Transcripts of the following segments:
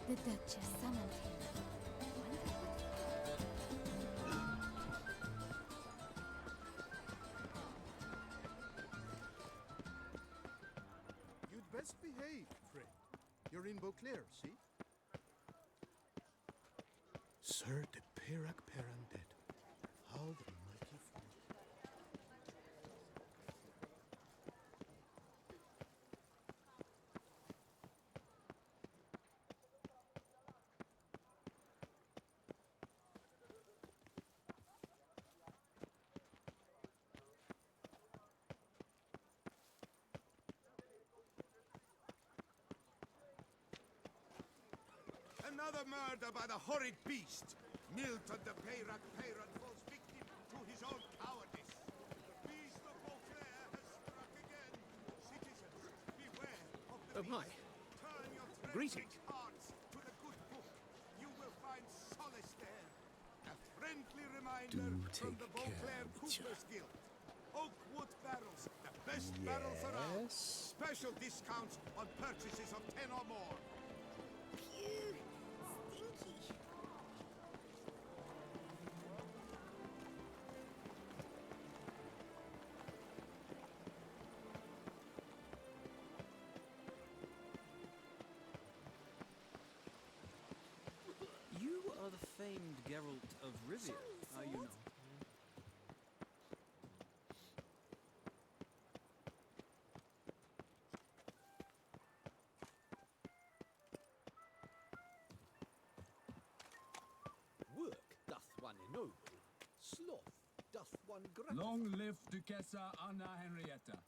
The Duchess summoned him. You'd best behave, friend. You're in Beauclair, see? Sir de Peyrac Perandet. How the mighty fall. Another murder by the horrid beast! Milton de Peyrac Peyran falls victim to his own cowardice. The beast of Beauclair has struck again. Citizens, beware of the Oh, hi. beast. Turn your Greetings. trembling hearts to the good book. You will find solace there. A friendly reminder from the Beauclair Coopers Guild. Oakwood barrels, the best barrels around. Yes. Special discounts on purchases of 10 or more. Phew! Stinky! You are the famed Geralt of Rivia, are you not? Work doth one ennoble. Sloth doth one gratify. Long live Duchessa Anna Henrietta.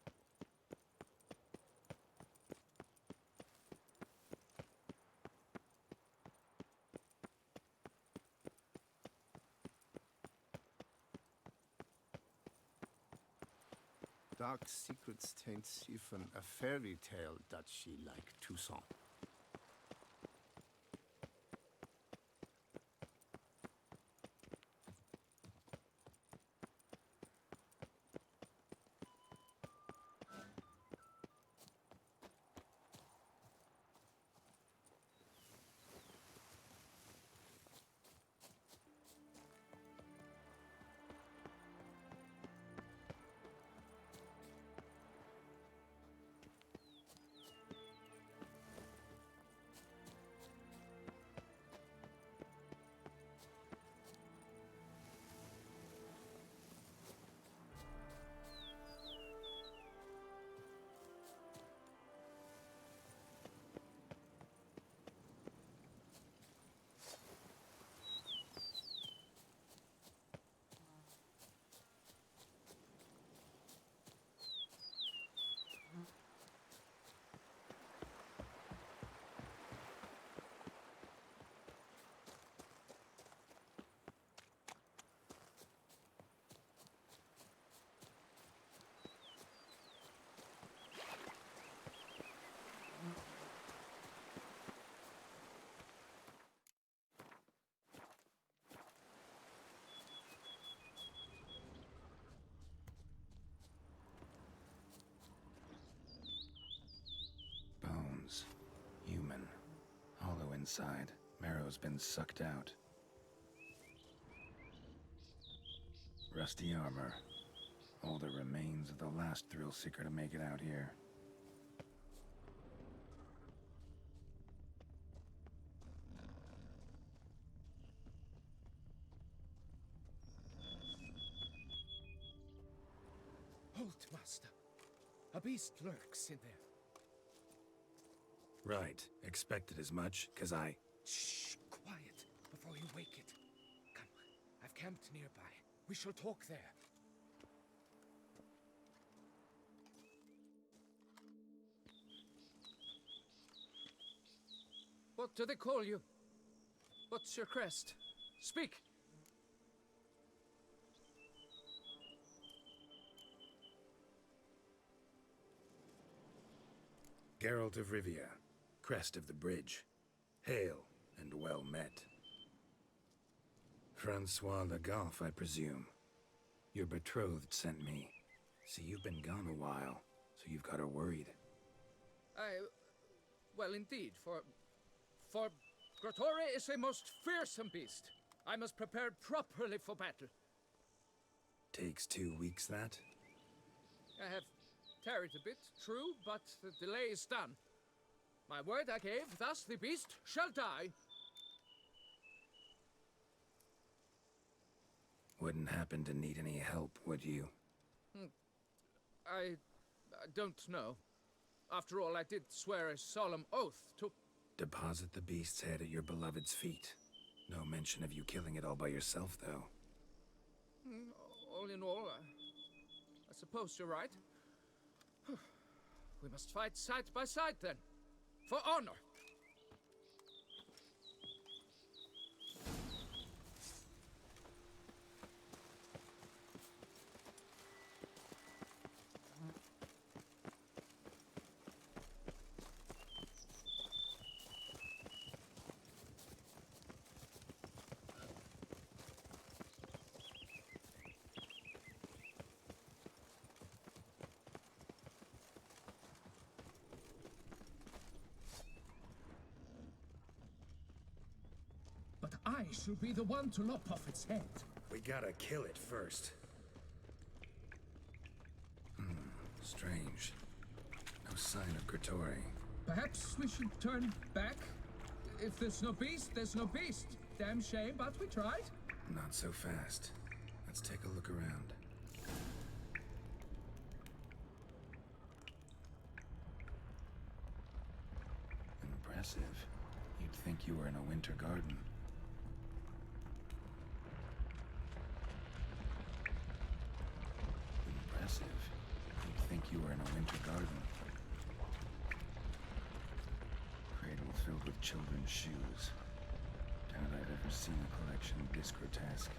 Dark secrets taints even a fairy tale duchy like Toussaint. Bones. Human. Hollow inside. Marrow's been sucked out. Rusty armor. All the remains of the last thrill seeker to make it out here. Halt, master. A beast lurks in there. Right. Expected as much, 'cause I... Shh, quiet, before you wake it. Come, I've camped nearby. We shall talk there. What do they call you? What's your crest? Speak! Geralt of Rivia. Crest of the bridge. Hail, and well met. Francois Le Goff, I presume. Your betrothed sent me. See, you've been gone a while, so you've got her worried. Well, indeed, for Grotore is a most fearsome beast. I must prepare properly for battle. Takes 2 weeks, that? I have tarried a bit, true, but the delay is done. My word I gave, thus the beast shall die. Wouldn't happen to need any help, would you? I don't know. After all, I did swear a solemn oath to... Deposit the beast's head at your beloved's feet. No mention of you killing it all by yourself, though. All in all, I suppose you're right. We must fight side by side, then. For honor! But I shall be the one to lop off its head. We gotta kill it first. Strange. No sign of Grotore. Perhaps we should turn back? If there's no beast, there's no beast. Damn shame, but we tried. Not so fast. Let's take a look around. Impressive. You'd think you were in a winter garden. Impressive. You'd think you were in a winter garden. Cradle filled with children's shoes. Doubt I've ever seen a collection this grotesque.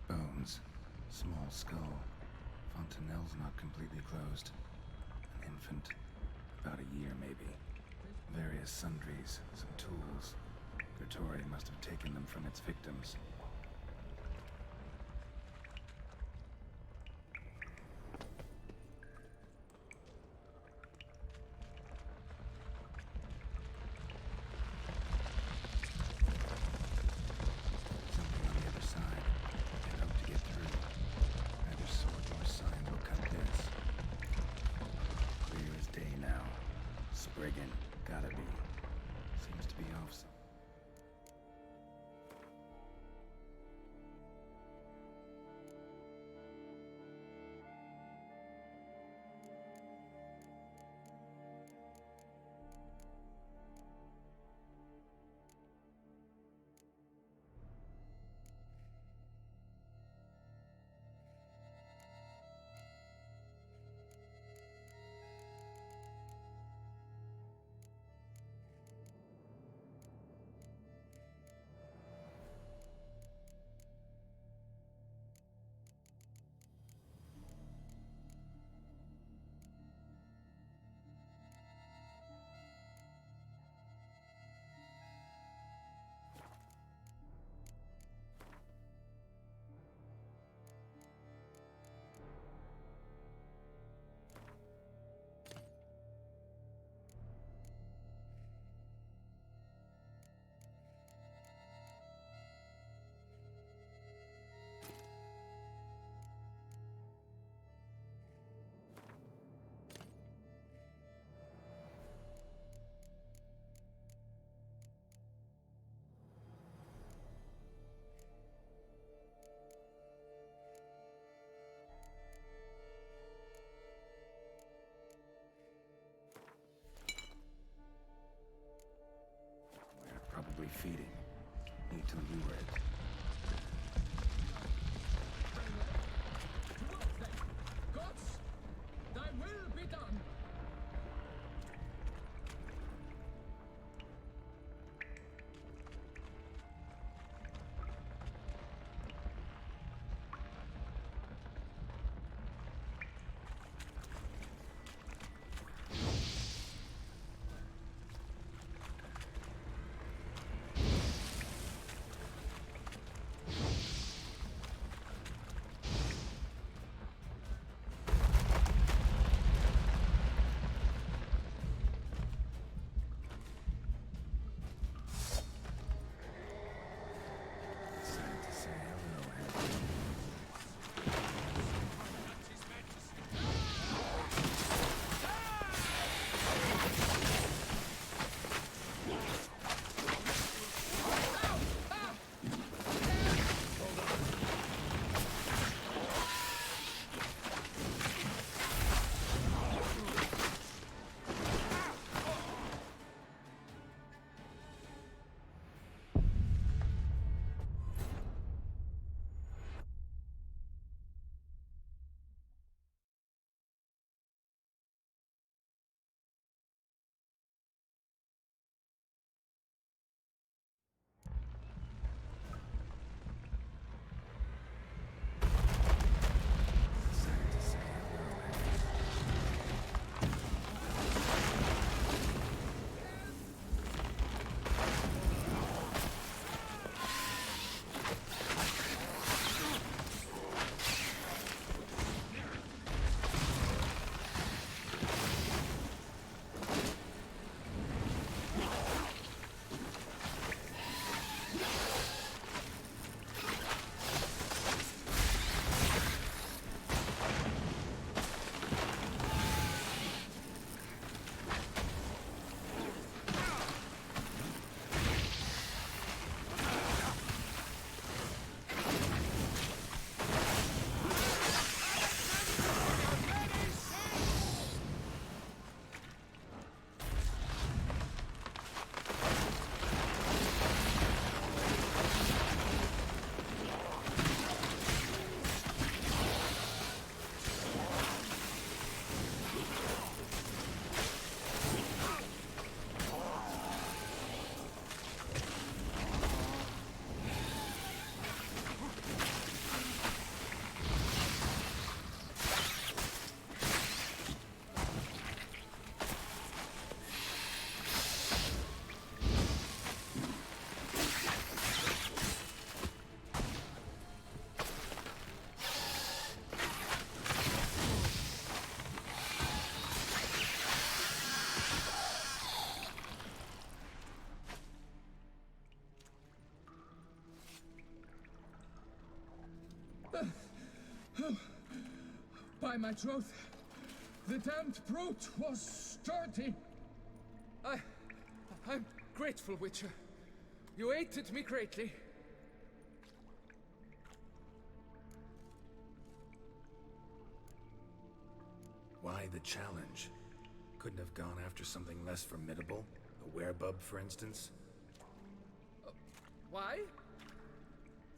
Bones. Small skull. Fontanelle's not completely closed. An infant. About a year, maybe. Various sundries. Some tools. Grotore must have taken them from its victims. Something on the other side. I'd hope to get through. Neither sword nor sign will cut this. Clear as day now. Spriggan. Gotta be. Seems to be off. Probably feeding. Need to lure it. Gods, thy will be done. By my troth, the damned brute was sturdy. I'm grateful, Witcher. You aided me greatly. Why the challenge? Couldn't have gone after something less formidable? A werebub, for instance? Why?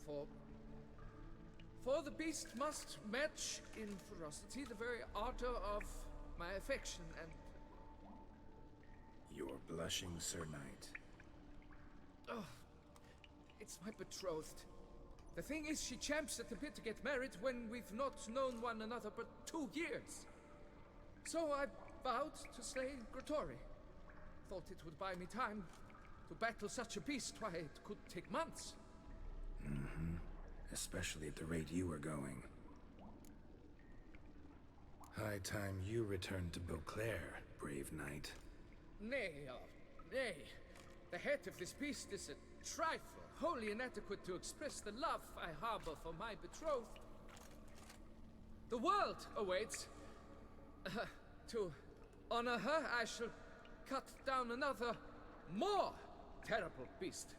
For the beast must match in ferocity the very ardor of my affection, and You're blushing, Sir Knight. it's my betrothed. The thing is, she champs at the bit to get married when we've not known one another but 2 years. So I vowed to slay Grottori. Thought it would buy me time to battle such a beast. Why, it could take months. Especially at the rate you were going. High time you returned to Beauclair, brave knight. Nay, nay. The head of this beast is a trifle, wholly inadequate to express the love I harbor for my betrothed. The world awaits. To honor her, I shall cut down another, more terrible beast.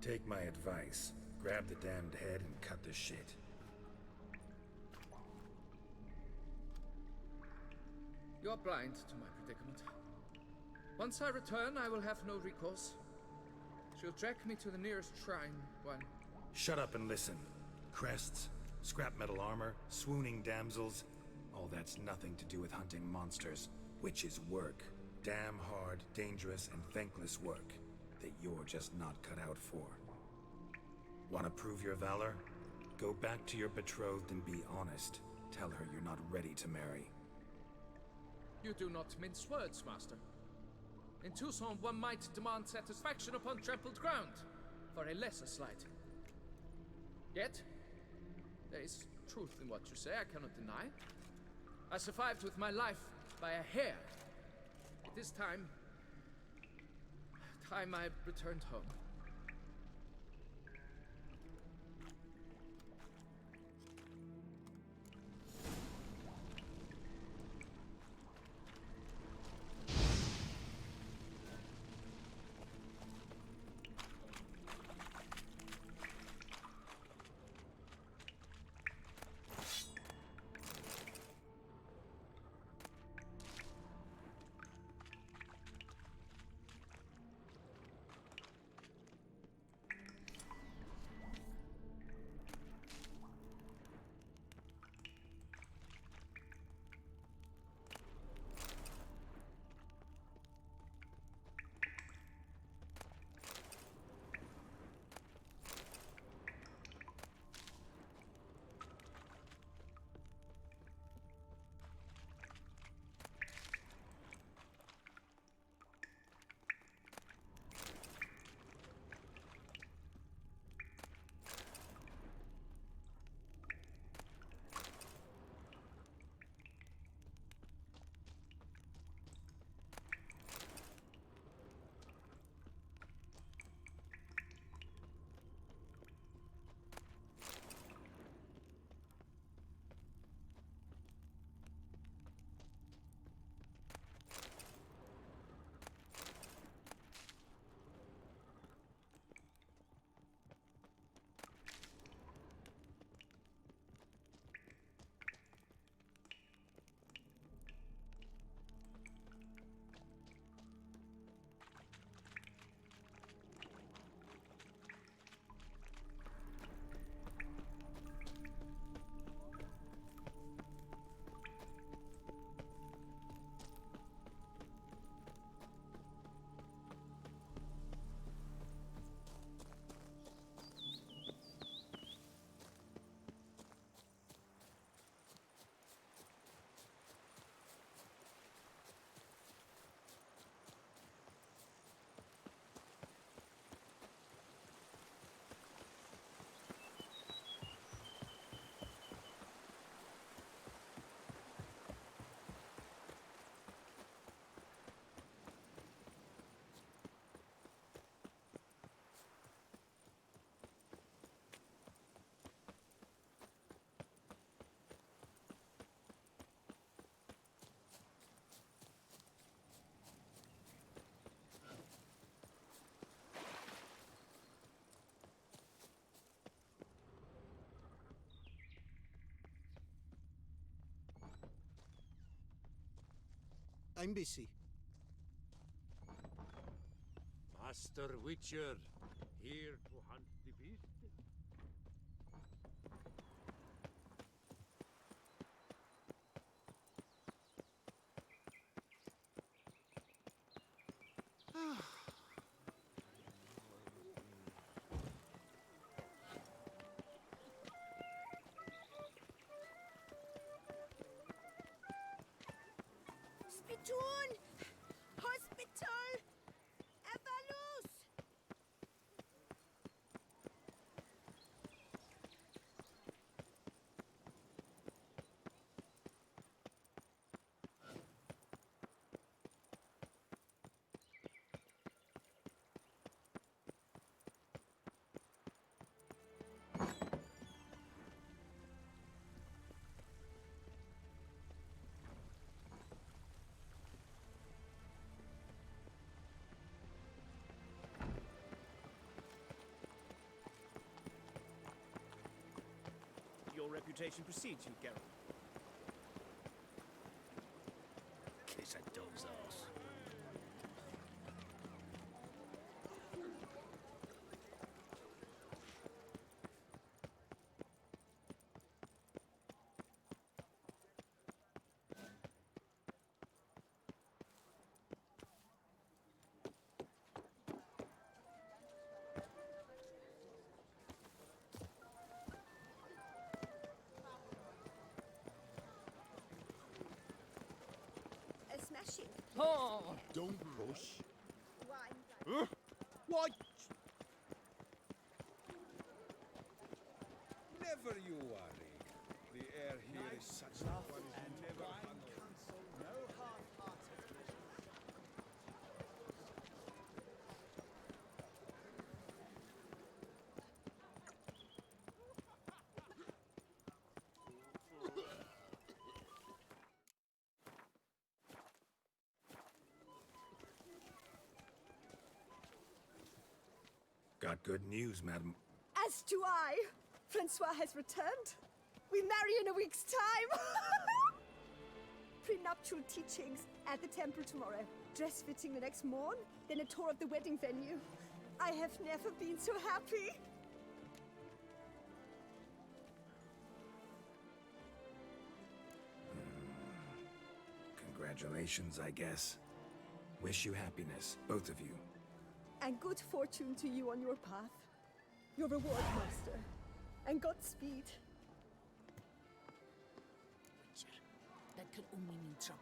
Take my advice. Grab the damned head and cut the shit. You're blind to my predicament. Once I return, I will have no recourse. She'll drag me to the nearest shrine, one. Shut up and listen. Crests, scrap metal armor, swooning damsels. All that's nothing to do with hunting monsters. Witches' work. Damn hard, dangerous, and thankless work that you're just not cut out for. Want to prove your valor? Go back to your betrothed and be honest. Tell her you're not ready to marry. You do not mince words, master. In Tucson, one might demand satisfaction upon trampled ground for a lesser slight. Yet, there is truth in what you say, I cannot deny. I survived with my life by a hair. It is time I returned home. I'm busy. Master Witcher, here to hunt the beast? Spittoon! Hospital! Evalus! Your reputation precedes you, Geralt. Kiss a dog's ass. A smashing. Oh! Don't push. Wine. What? Never you worry. The air here is such that one is never handled. Got good news, madam. As do I. Francois has returned. We marry in a week's time. Prenuptial teachings at the temple tomorrow. Dress fitting the next morn, then a tour of the wedding venue. I have never been so happy. Congratulations, I guess. Wish you happiness, both of you. And good fortune to you on your path. Your reward, master. And Godspeed. Witcher. That could only mean trouble.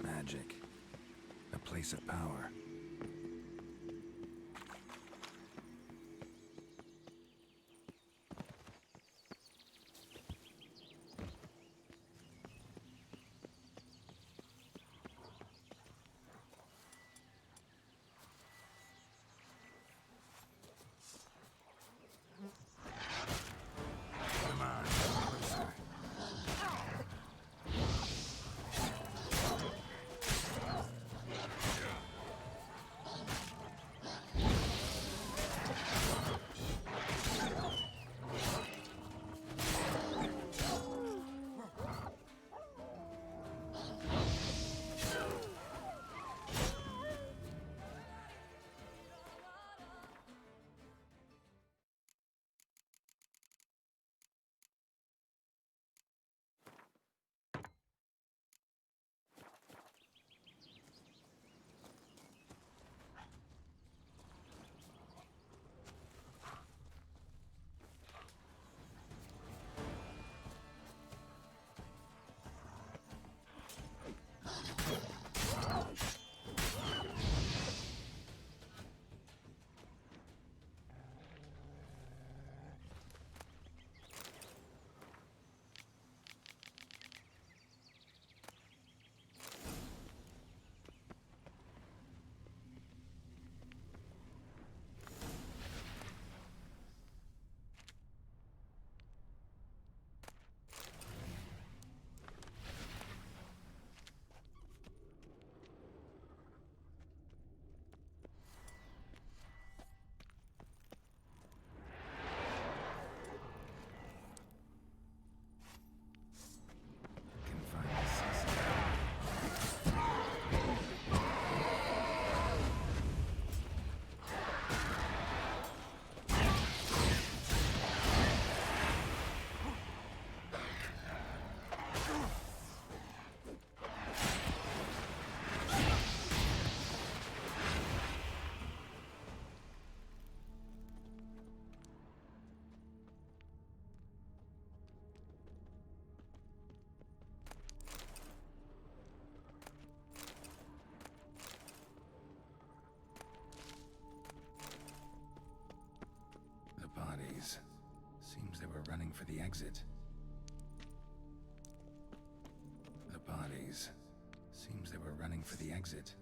Magic. A place of power. Come on, closer. running for the exit. The bodies. Seems they were running for the exit.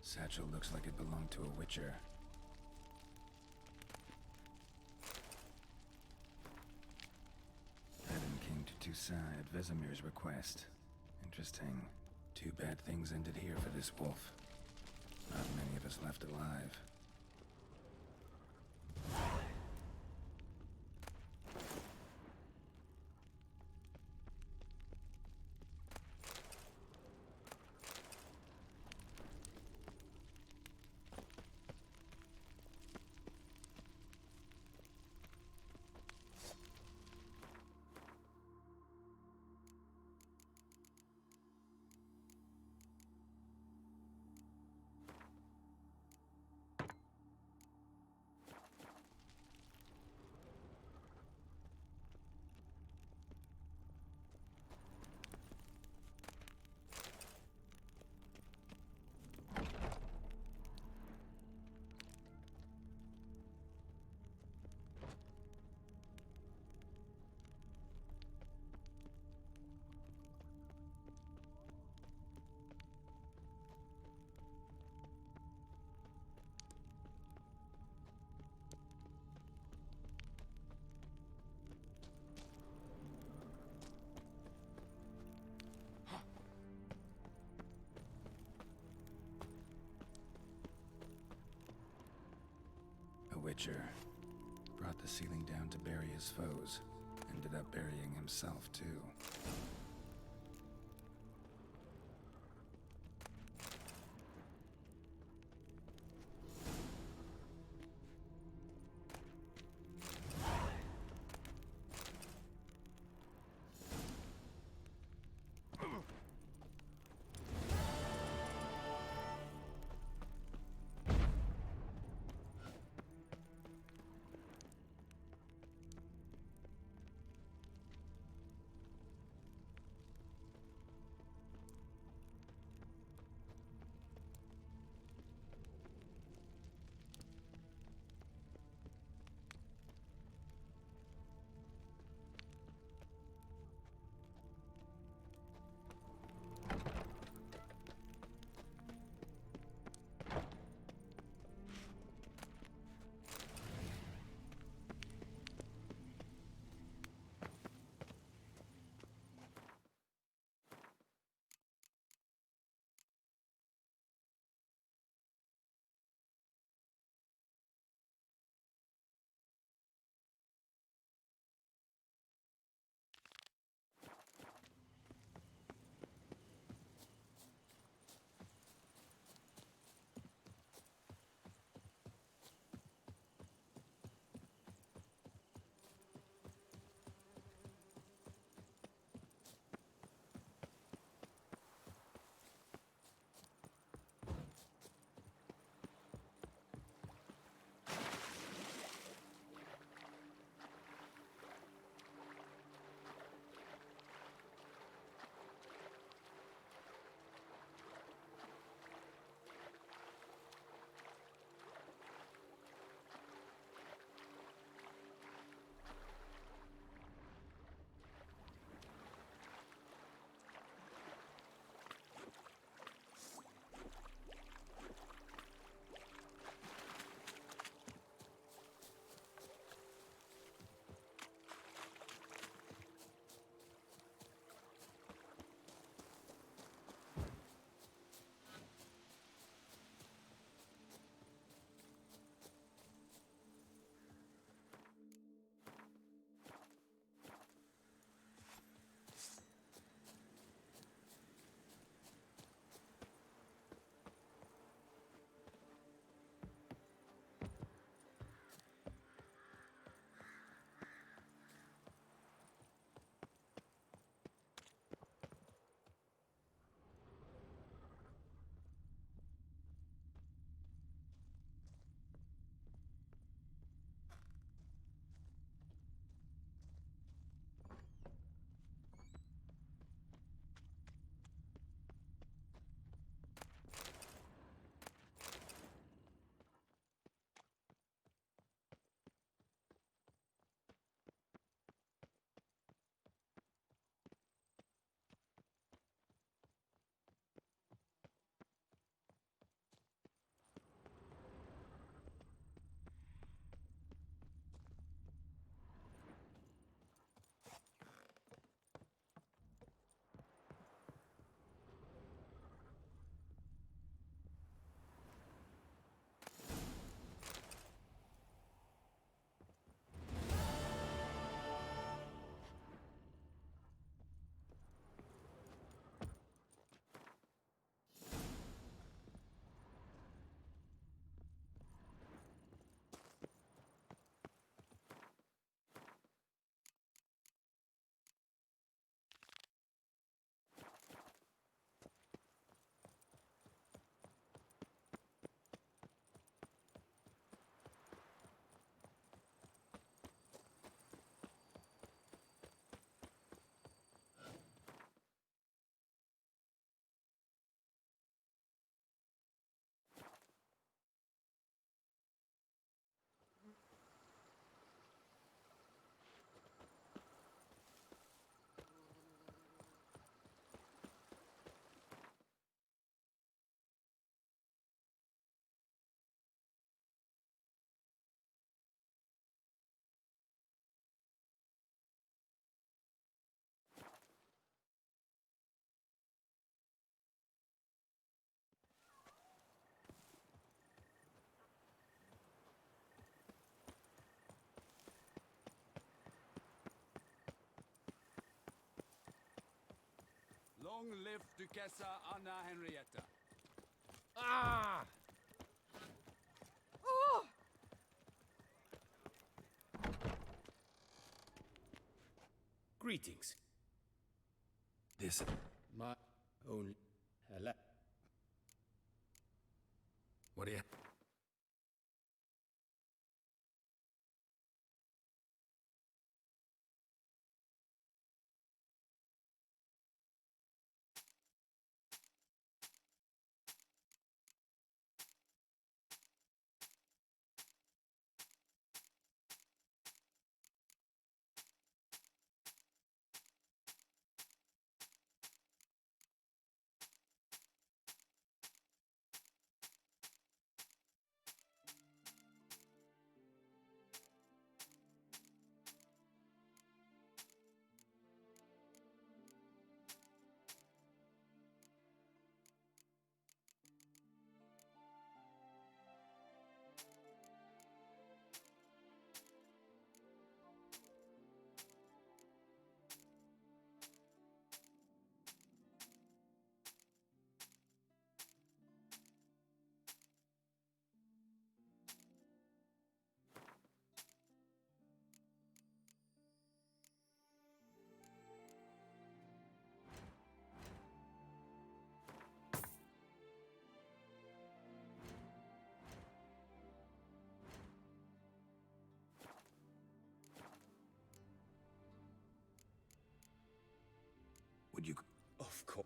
Satchel looks like it belonged to a Witcher. Adam came to Toussaint at Vesemir's request. Interesting. Too bad things ended here for this wolf. Not many of us left alive. Witcher. Brought the ceiling down to bury his foes. Ended up burying himself, too. Long live Duquesa Anna Henrietta. Ah! Oh! Greetings. This. My own. Hello. What do you. Would you. Of course.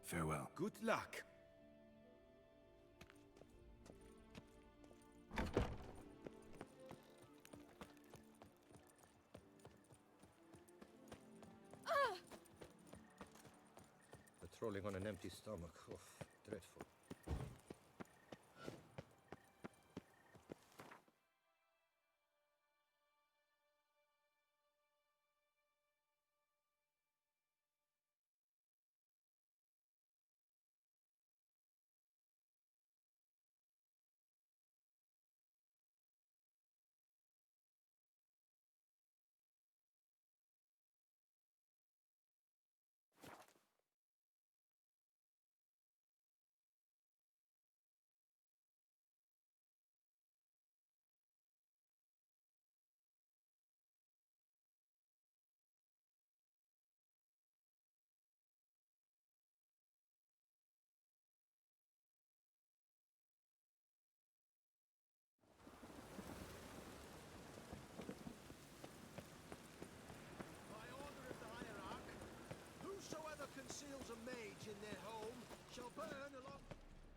Farewell. Good luck. Patrolling on an empty stomach. Oh, dreadful.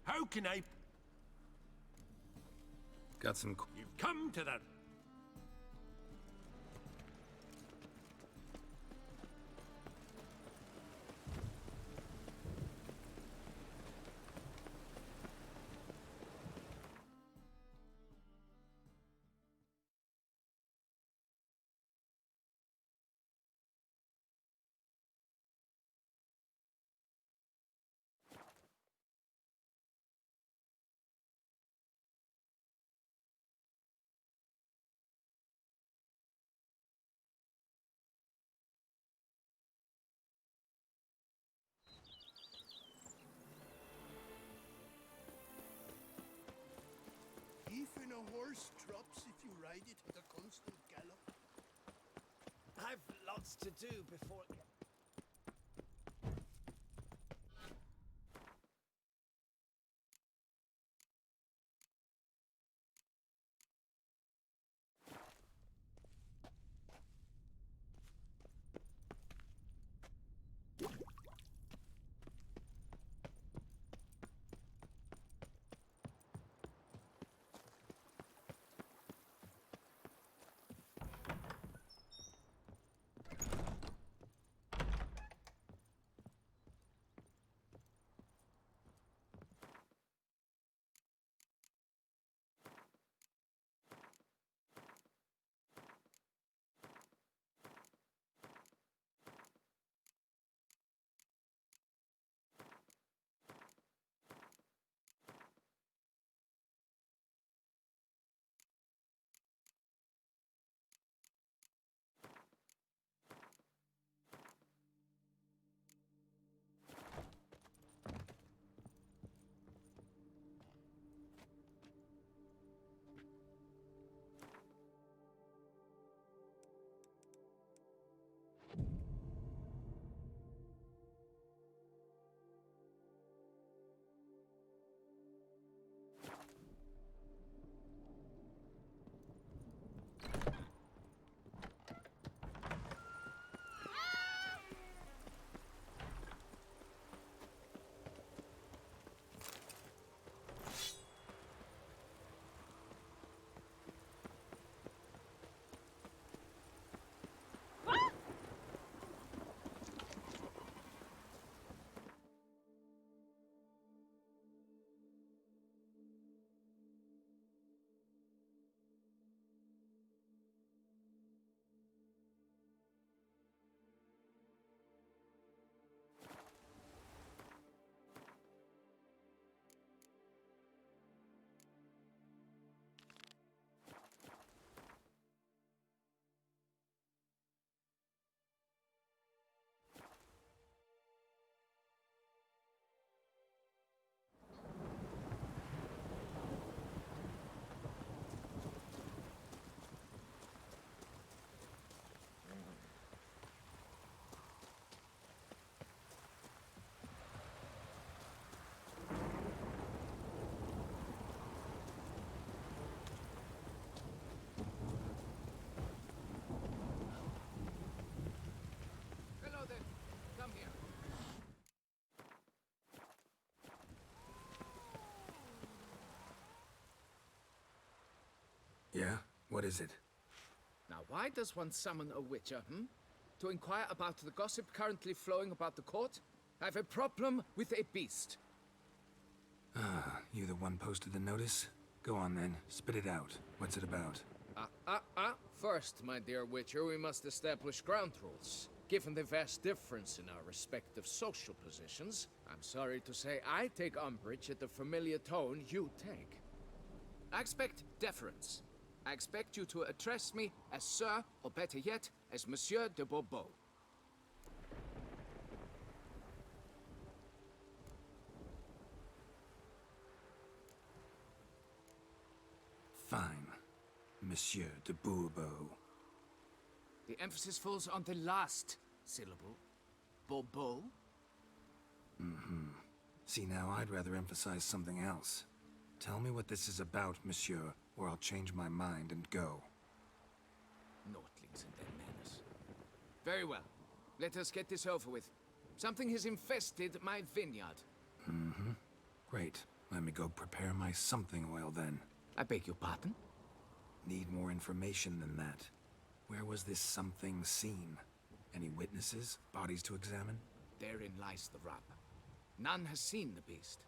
How can I... Got some... You've come to the... Even a horse drops if you ride it at a constant gallop. I've lots to do before... Hello there. Come here. Yeah? What is it? Now, why does one summon a witcher, To inquire about the gossip currently flowing about the court? I have a problem with a beast. Ah, you the one posted the notice? Go on then, spit it out. What's it about? First, my dear witcher, we must establish ground rules. Given the vast difference in our respective social positions, I'm sorry to say I take umbrage at the familiar tone you take. I expect deference. I expect you to address me as Sir, or better yet, as Monsieur de Bourbeau. Fine. Monsieur de Bourbeau. The emphasis falls on the last syllable. Bourbeau? Mm-hmm. See, now I'd rather emphasize something else. Tell me what this is about, monsieur, or I'll change my mind and go. Naughtlings and their manners. Very well. Let us get this over with. Something has infested my vineyard. Mm-hmm. Great. Let me go prepare my something oil then. I beg your pardon? Need more information than that. Where was this something seen? Any witnesses? Bodies to examine? Therein lies the rub. None has seen the beast.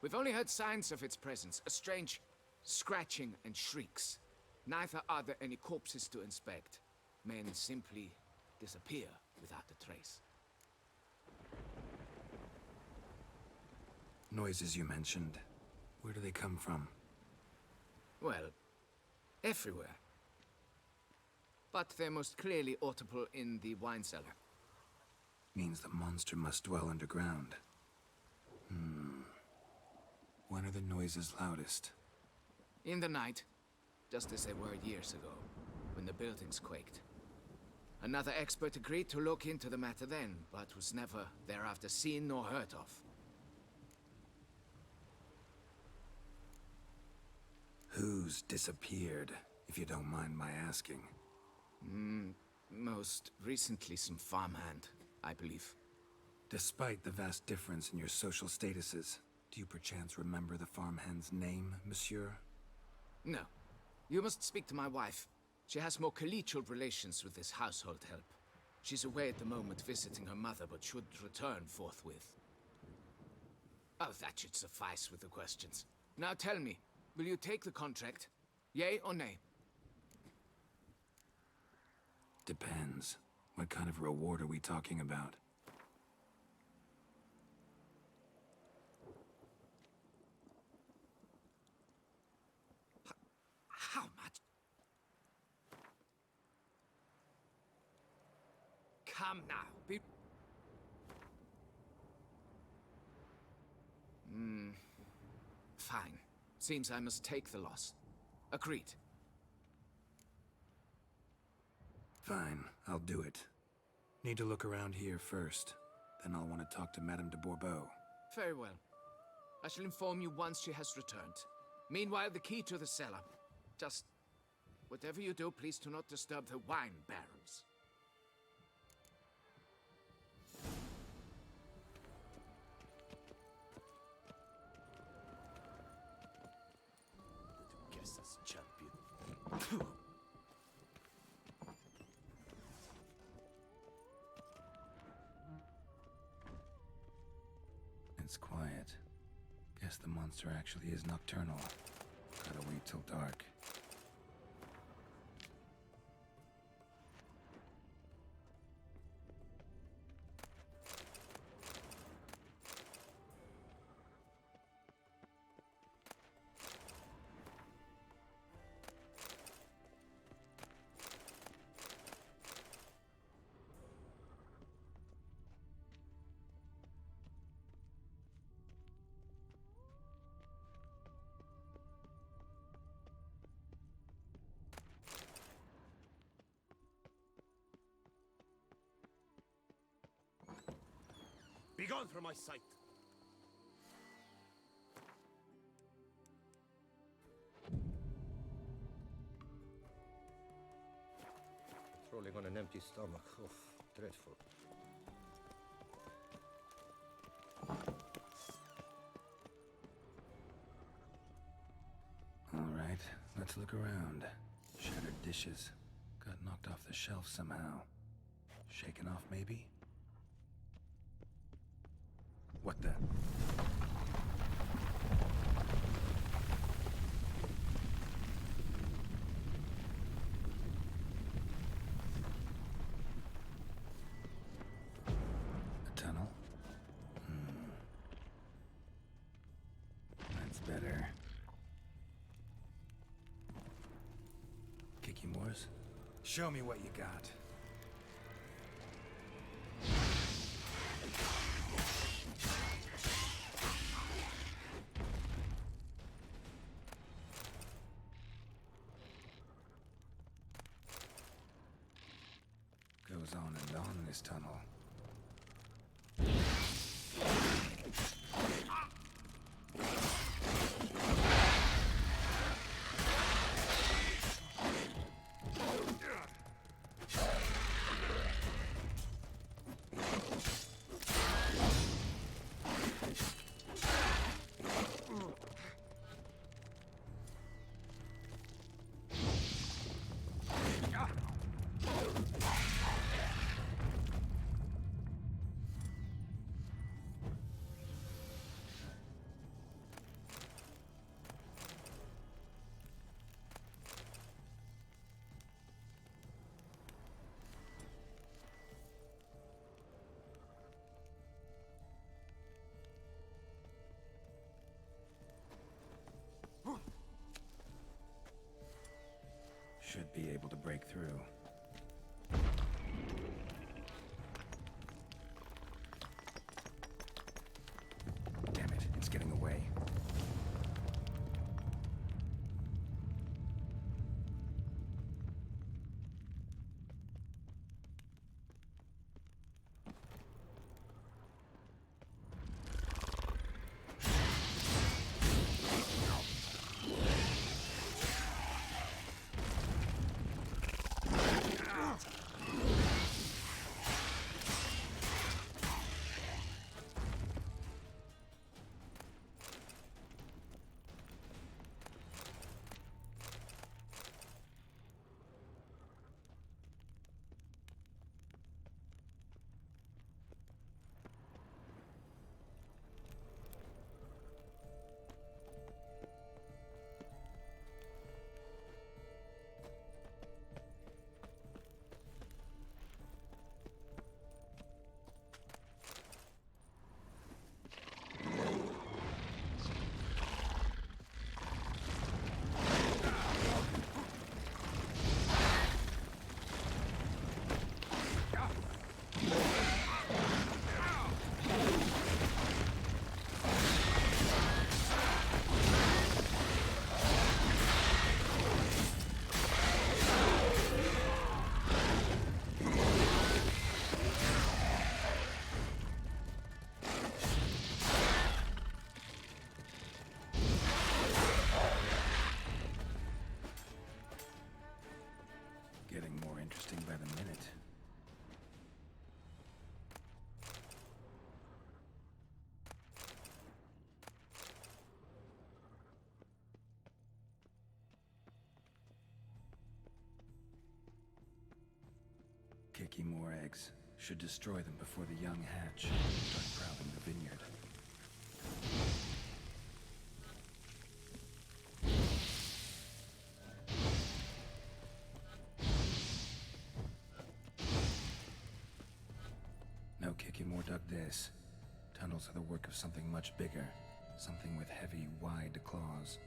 We've only heard signs of its presence, a strange scratching and shrieks. Neither are there any corpses to inspect. Men simply disappear without a trace. Noises you mentioned. Where do they come from? Well, everywhere. But they're most clearly audible in the wine cellar. Means the monster must dwell underground. When are the noises loudest? In the night, just as they were years ago, when the buildings quaked. Another expert agreed to look into the matter then, but was never thereafter seen nor heard of. Who's disappeared, if you don't mind my asking? Most recently some farmhand, I believe. Despite the vast difference in your social statuses, do you perchance remember the farmhand's name, monsieur? No. You must speak to my wife. She has more collegial relations with this household help. She's away at the moment visiting her mother, but should return forthwith. Oh, that should suffice with the questions. Now tell me, will you take the contract? Yea or nay? Depends. What kind of reward are we talking about? How much? Come now, be... Fine. Seems I must take the loss. Agreed. Fine, I'll do it. Need to look around here first. Then I'll want to talk to Madame de Bourbeau. Very well. I shall inform you once she has returned. Meanwhile, the key to the cellar. Just... whatever you do, please do not disturb the wine barrels. Guess that's champion. It's quiet. Guess the monster actually is nocturnal. Gotta wait till dark. Begone from my sight! Patrolling on an empty stomach. Oh, dreadful. All right, let's look around. Shattered dishes. Got knocked off the shelf somehow. Shaken off, maybe? What the? A tunnel? That's better. Kicky Moores? Show me what you got. Goes on and on in this tunnel. should be able to break through. Damn it, it's getting away. Getting more interesting by the minute. Kicking more eggs. Should destroy them before the young hatch. Start prowling the vineyard. No Kikimor dug this. Tunnels are the work of something much bigger. Something with heavy, wide claws.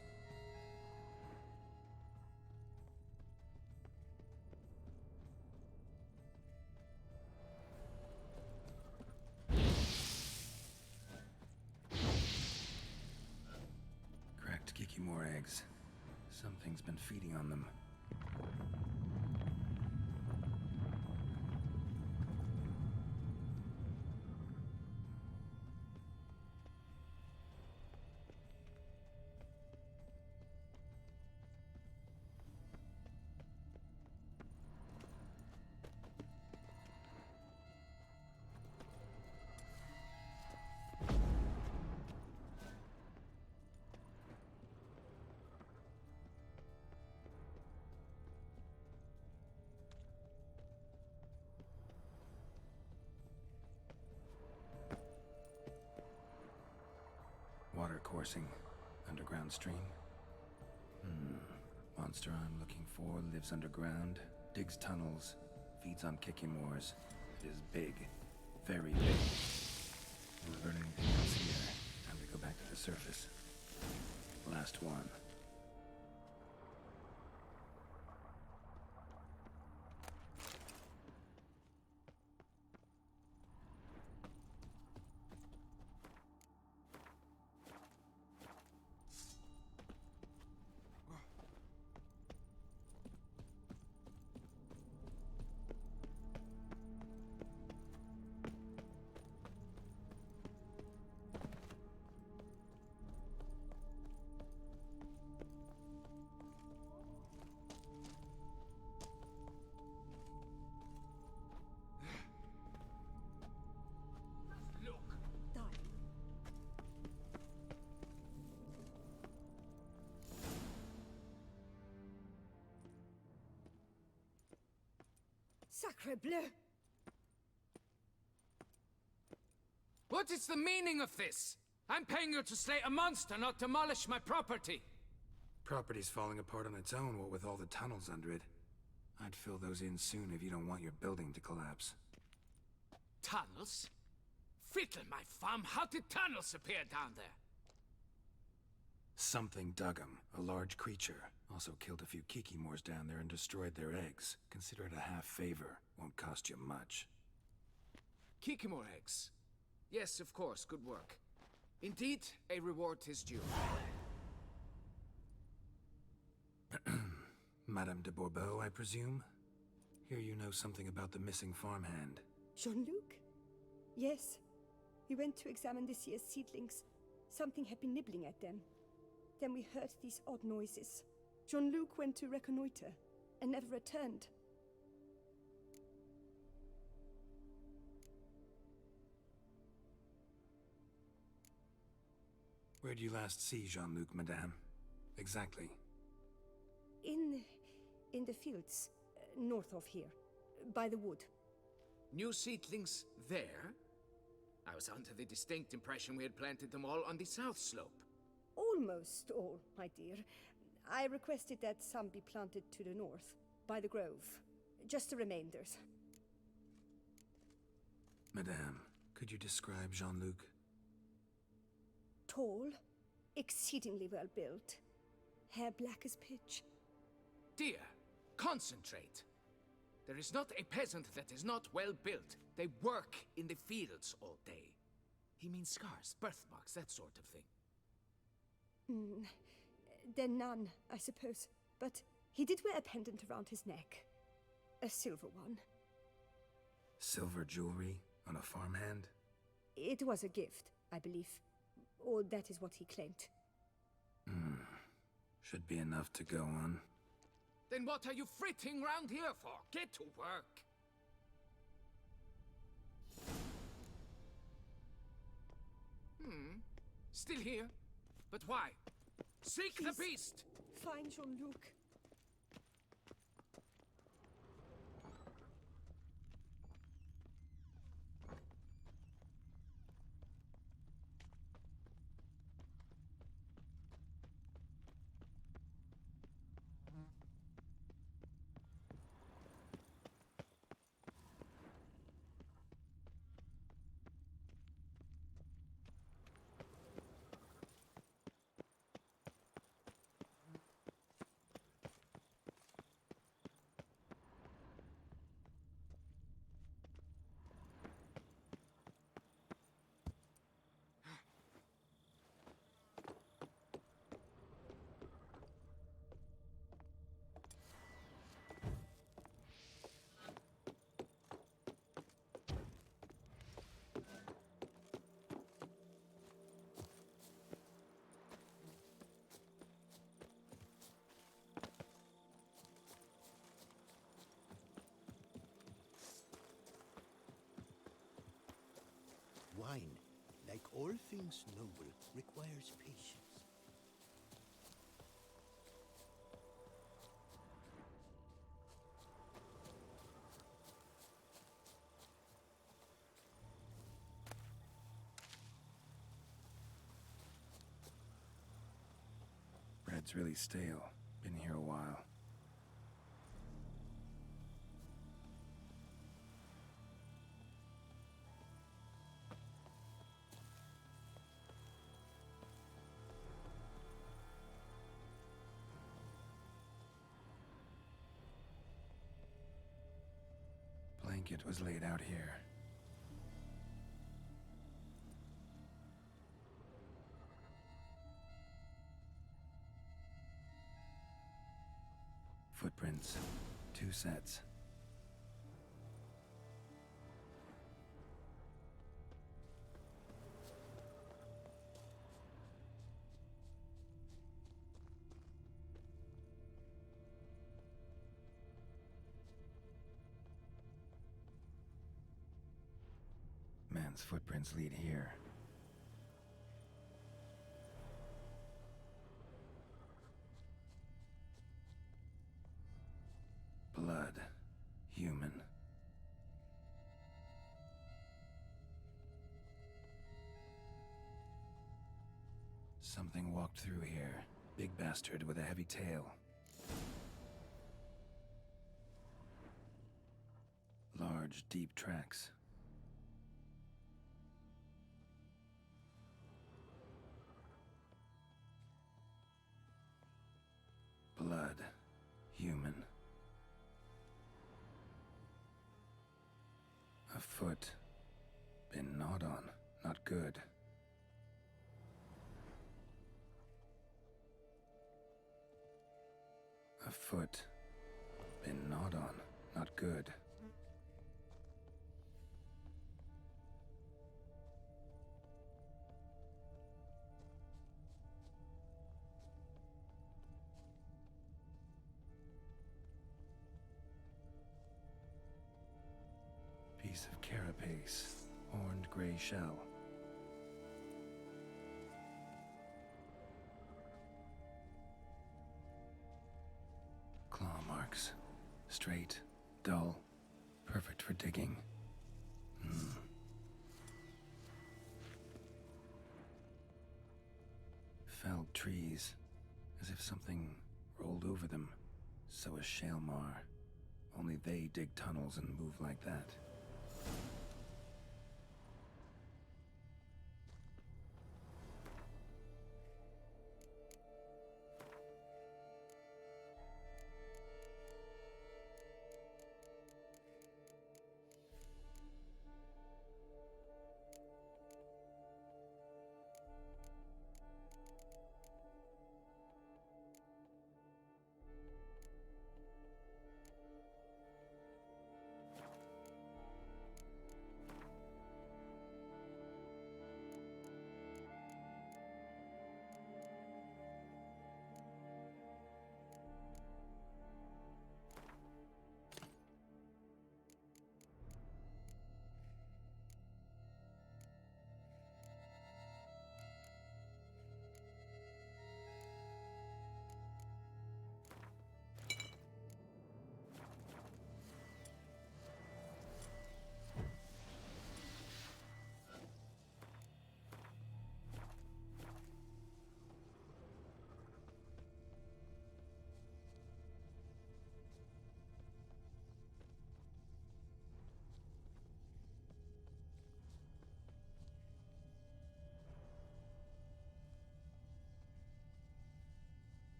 Cracked Kikimor eggs. Something's been feeding on them. Water coursing. Underground stream. Monster I'm looking for lives underground, digs tunnels, feeds on Kikimors. It is big. Very big. We'll learn anything else here. Time to go back to the surface. Last one. Sacre bleu! What is the meaning of this? I'm paying you to slay a monster, not demolish my property. Property's falling apart on its own, what with all the tunnels under it. I'd fill those in soon if you don't want your building to collapse. Tunnels? Fiddle my farm, how did tunnels appear down there? Something dug 'em. A large creature. Also killed a few Kikimors down there and destroyed their eggs. Consider it a half favor. Won't cost you much. Kikimor eggs. Yes, of course, good work. Indeed, a reward is due. Madame de Bourbeau, I presume? Hear you know something about the missing farmhand. Jean-Luc? Yes. We went to examine this year's seedlings. Something had been nibbling at them. Then we heard these odd noises. Jean-Luc went to reconnoiter and never returned. Where'd you last see Jean-Luc, madame? Exactly. In the fields, north of here, by the wood. New seedlings there? I was under the distinct impression we had planted them all on the south slope. Almost all, my dear. I requested that some be planted to the north, by the grove. Just the remainders. Madame, could you describe Jean-Luc? Tall, exceedingly well built, hair black as pitch. Dear, concentrate. There is not a peasant that is not well built. They work in the fields all day. He means scars, birthmarks, that sort of thing. Then none, I suppose. But he did wear a pendant around his neck. A silver one. Silver jewelry on a farmhand? It was a gift, I believe. Or that is what he claimed. Should be enough to go on. Then what are you fritting round here for? Get to work! Still here? But why? Seek the beast! Find Jean-Luc. Wine, like all things noble, requires patience. Bread's really stale. Been here a while. Blanket was laid out here. Footprints. 2 sets. Man's footprints lead here. Blood. Human. Something walked through here. Big bastard with a heavy tail. Large, deep tracks. blood. Human. A foot. Been gnawed on. Not good. A foot. Been gnawed on. Not good. Piece of carapace. Horned gray shell. Claw marks. Straight, dull, perfect for digging. Felled trees, as if something rolled over them. So is Shaelmar. Only they dig tunnels and move like that.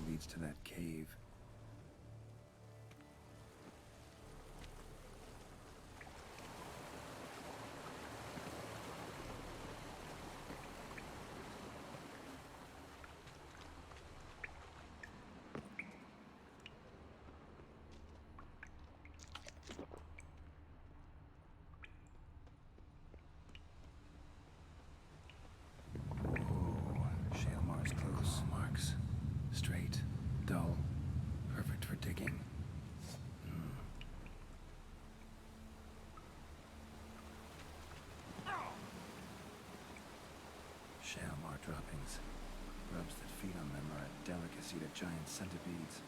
Leads to that cave. Whoa, Shaelmar's close. Marks. Straight, dull, perfect for digging. Shaelmar droppings. Grubs that feed on them are a delicacy to giant centipedes.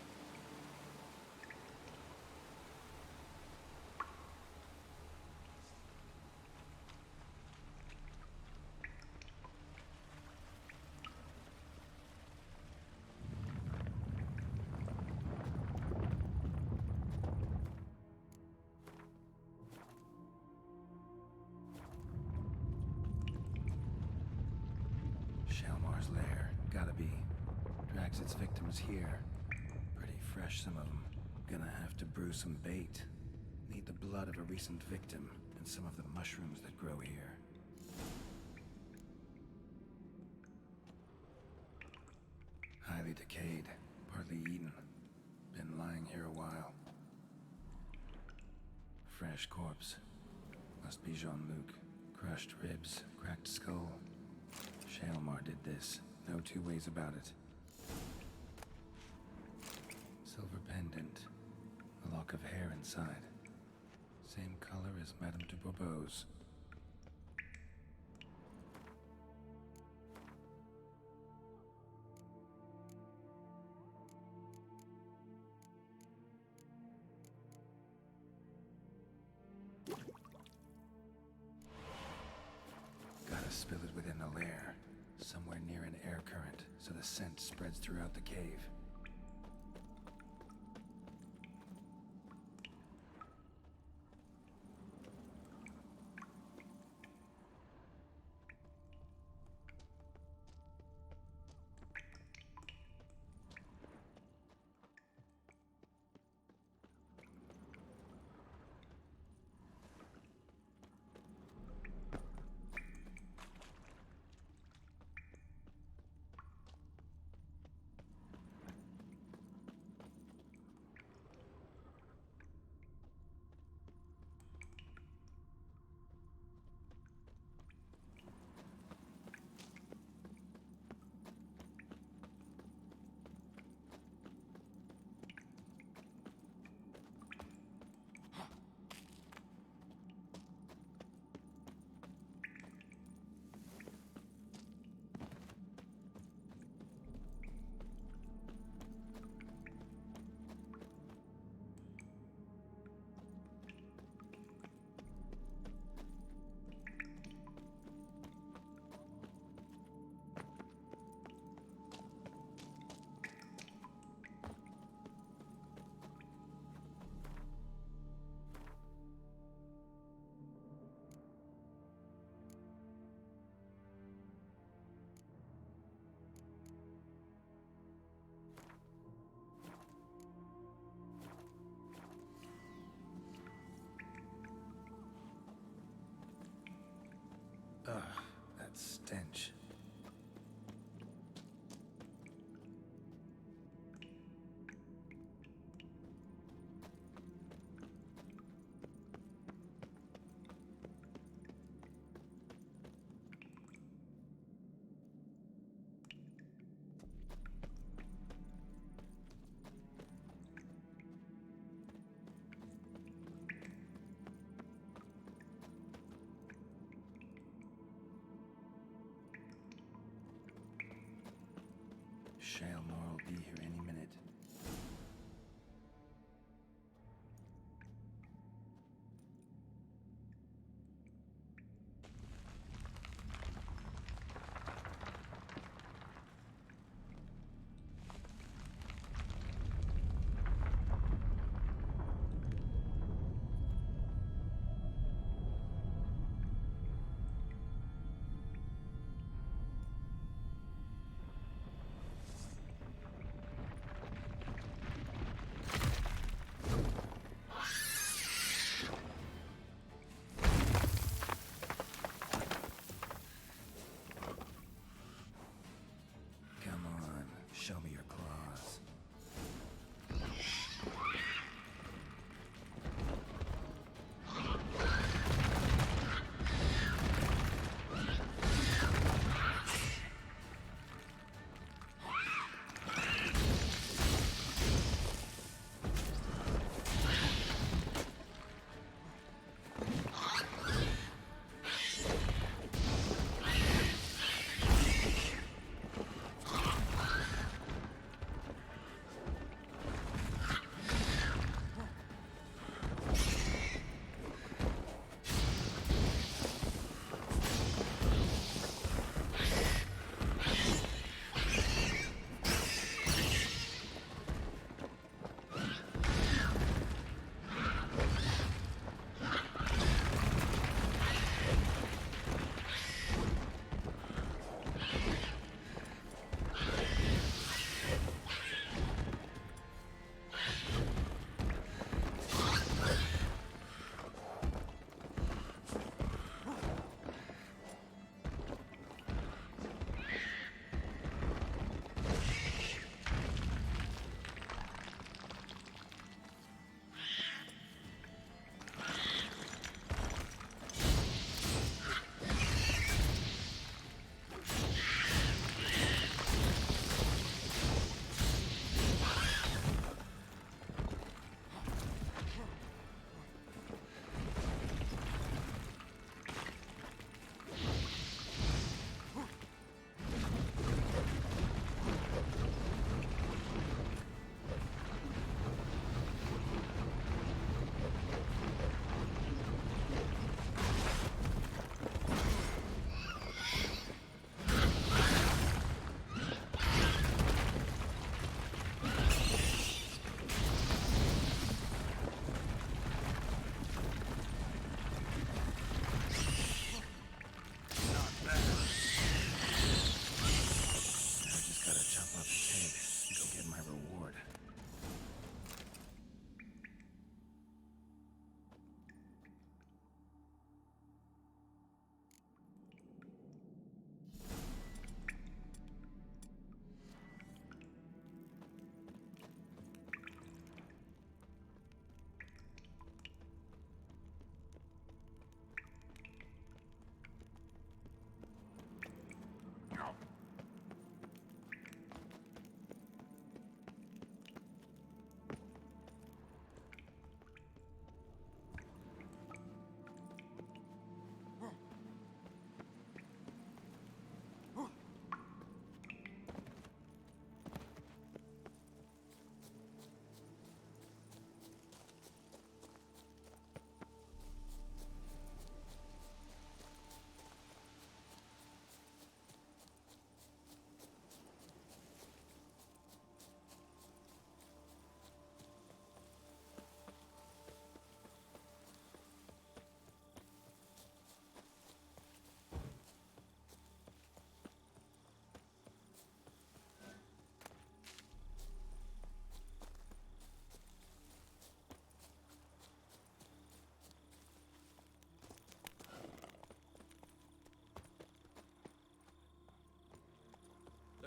Shaelmar's lair. Gotta be. Drags its victims here. Pretty fresh, some of them. Gonna have to brew some bait. Need the blood of a recent victim and some of the mushrooms that grow here. Highly decayed, partly eaten. Been lying here a while. Fresh corpse. Must be Jean-Luc. Crushed ribs, cracked skull. Shaelmar did this. No two ways about it. Silver pendant. A lock of hair inside. Same color as Madame de Bourbeau's. Gotta spill it within the lair. Somewhere near an air current, so the scent spreads throughout the cave. That stench. Shaelmore will be here any minute.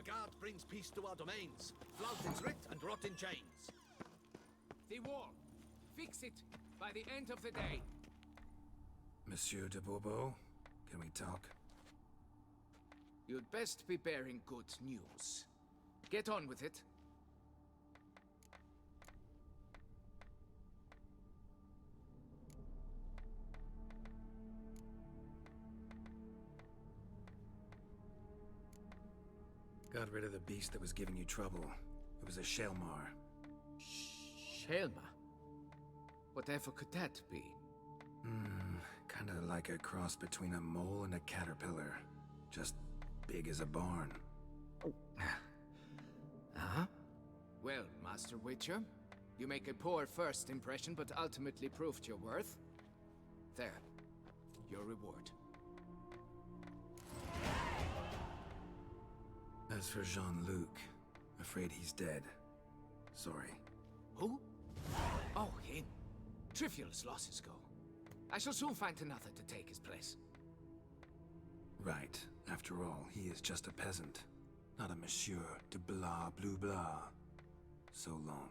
guard brings peace to our domains. Flout its writ and rot in chains. The wall. Fix it by the end of the day. Monsieur de Bourbeau, can we talk? You'd best be bearing good news. Get on with it. Got rid of the beast that was giving you trouble. It was a Shelmar. Shelma? Whatever could that be? Kinda like a cross between a mole and a caterpillar. Just big as a barn. Huh? Well, Master Witcher, you make a poor first impression, but ultimately proved your worth. There. Your reward. As for Jean-Luc, afraid he's dead. Sorry. Who? Oh, him. Trivial as losses go. I shall soon find another to take his place. Right. After all, he is just a peasant. Not a monsieur de blah blue blah. So long.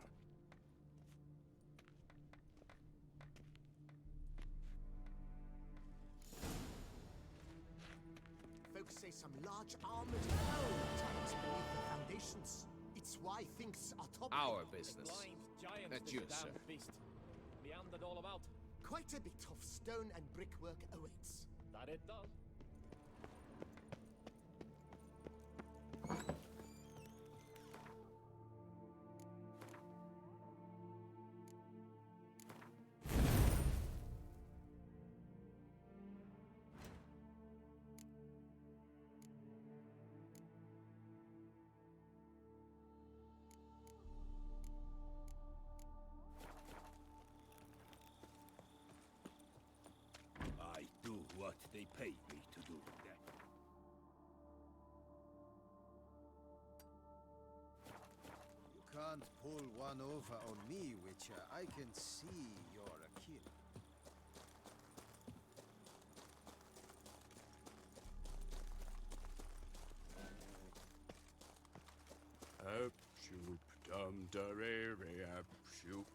Folks say some large armored foe tucks beneath the foundations. It's why things are toppling. Our business. Not yours, sir. Meandered all about. Quite a bit of stone and brickwork awaits. That it does. I do what they pay me to do. You can't pull one over on me, Witcher. I can see you're a kid. Up, shoop, dum, da, re, re, up, shoop.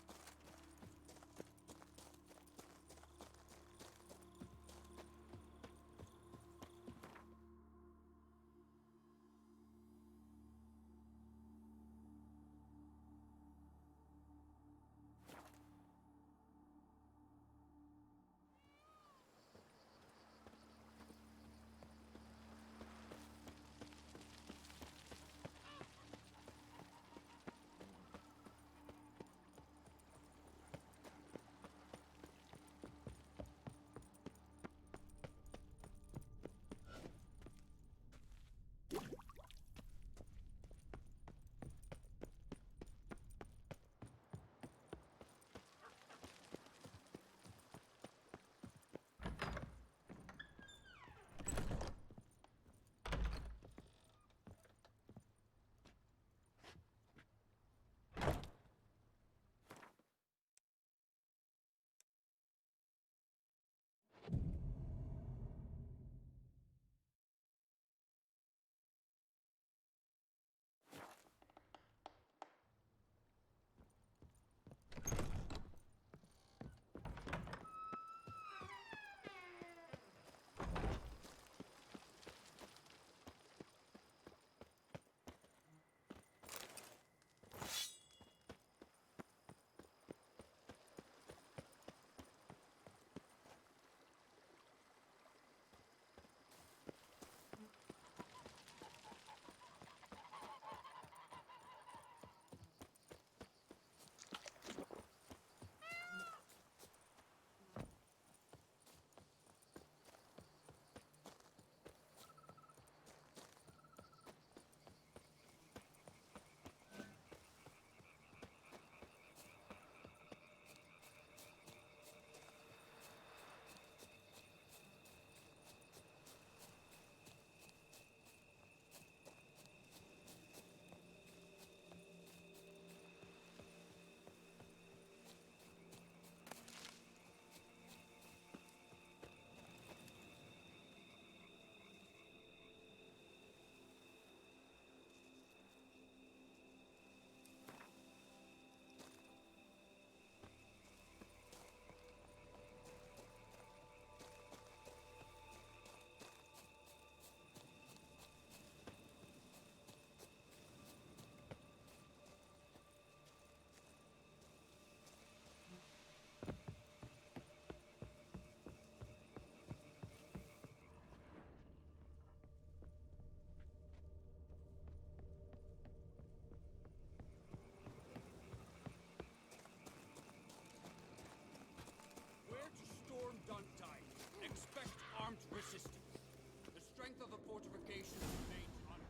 strength of the fortifications remains un...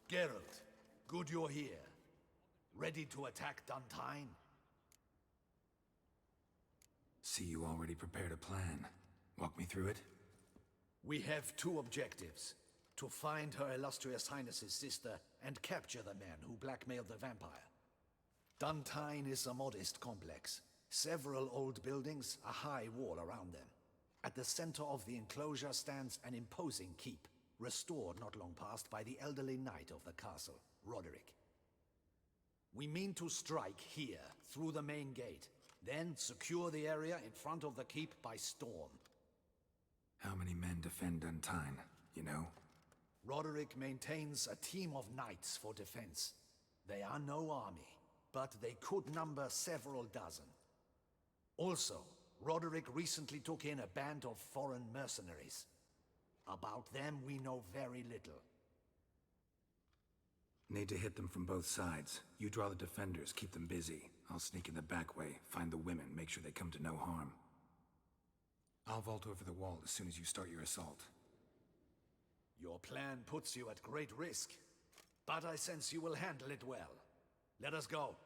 Geralt, good you're here. Ready to attack Duntine? See, you already prepared a plan. Walk me through it. We have two objectives. To find Her Illustrious Highness's sister and capture the man who blackmailed the vampire. Duntine is a modest complex. Several old buildings, a high wall around them. At the center of the enclosure stands an imposing keep, restored not long past by the elderly knight of the castle, Roderick. We mean to strike here, through the main gate, then secure the area in front of the keep by storm. How many men defend Duntine, you know? Roderick maintains a team of knights for defense. They are no army, but they could number several dozen. Also, Roderick recently took in a band of foreign mercenaries. About them we know very little. Need to hit them from both sides. You draw the defenders, keep them busy. I'll sneak in the back way, find the women, make sure they come to no harm. I'll vault over the wall as soon as you start your assault. Your plan puts you at great risk, but I sense you will handle it well. Let us go.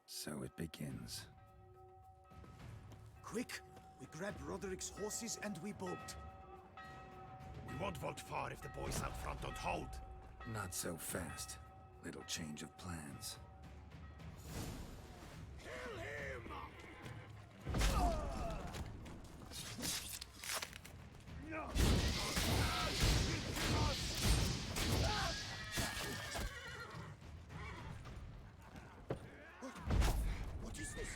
So it begins. Quick! We grab Roderick's horses and we bolt. We won't vault far if the boys out front don't hold. Not so fast. Little change of plans. Kill him! What is this?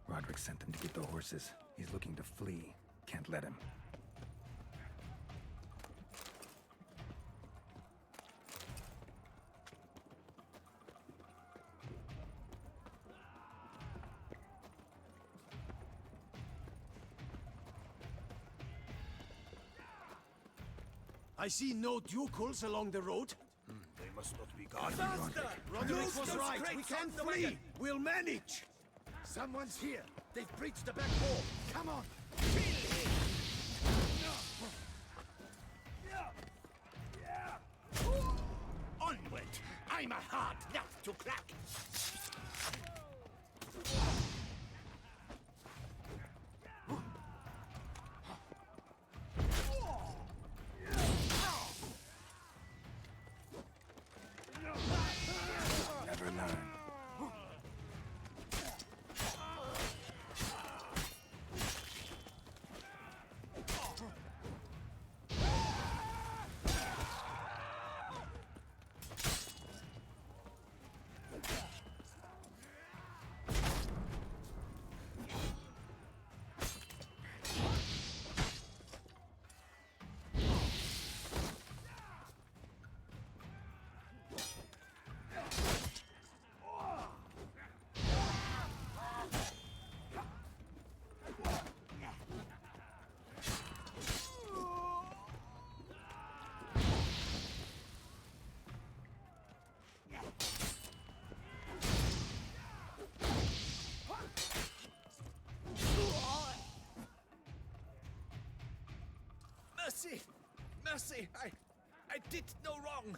Roderick sent them to get the horses. He's looking to flee. Can't let him. I see no ducals along the road. They must not be guarded. Faster! Roderick was right. We can flee. We'll manage. Someone's here. They've breached the back wall. Come on. Onward! I'm a hard nut to crack. Never learn. Mercy! Mercy! I did no wrong.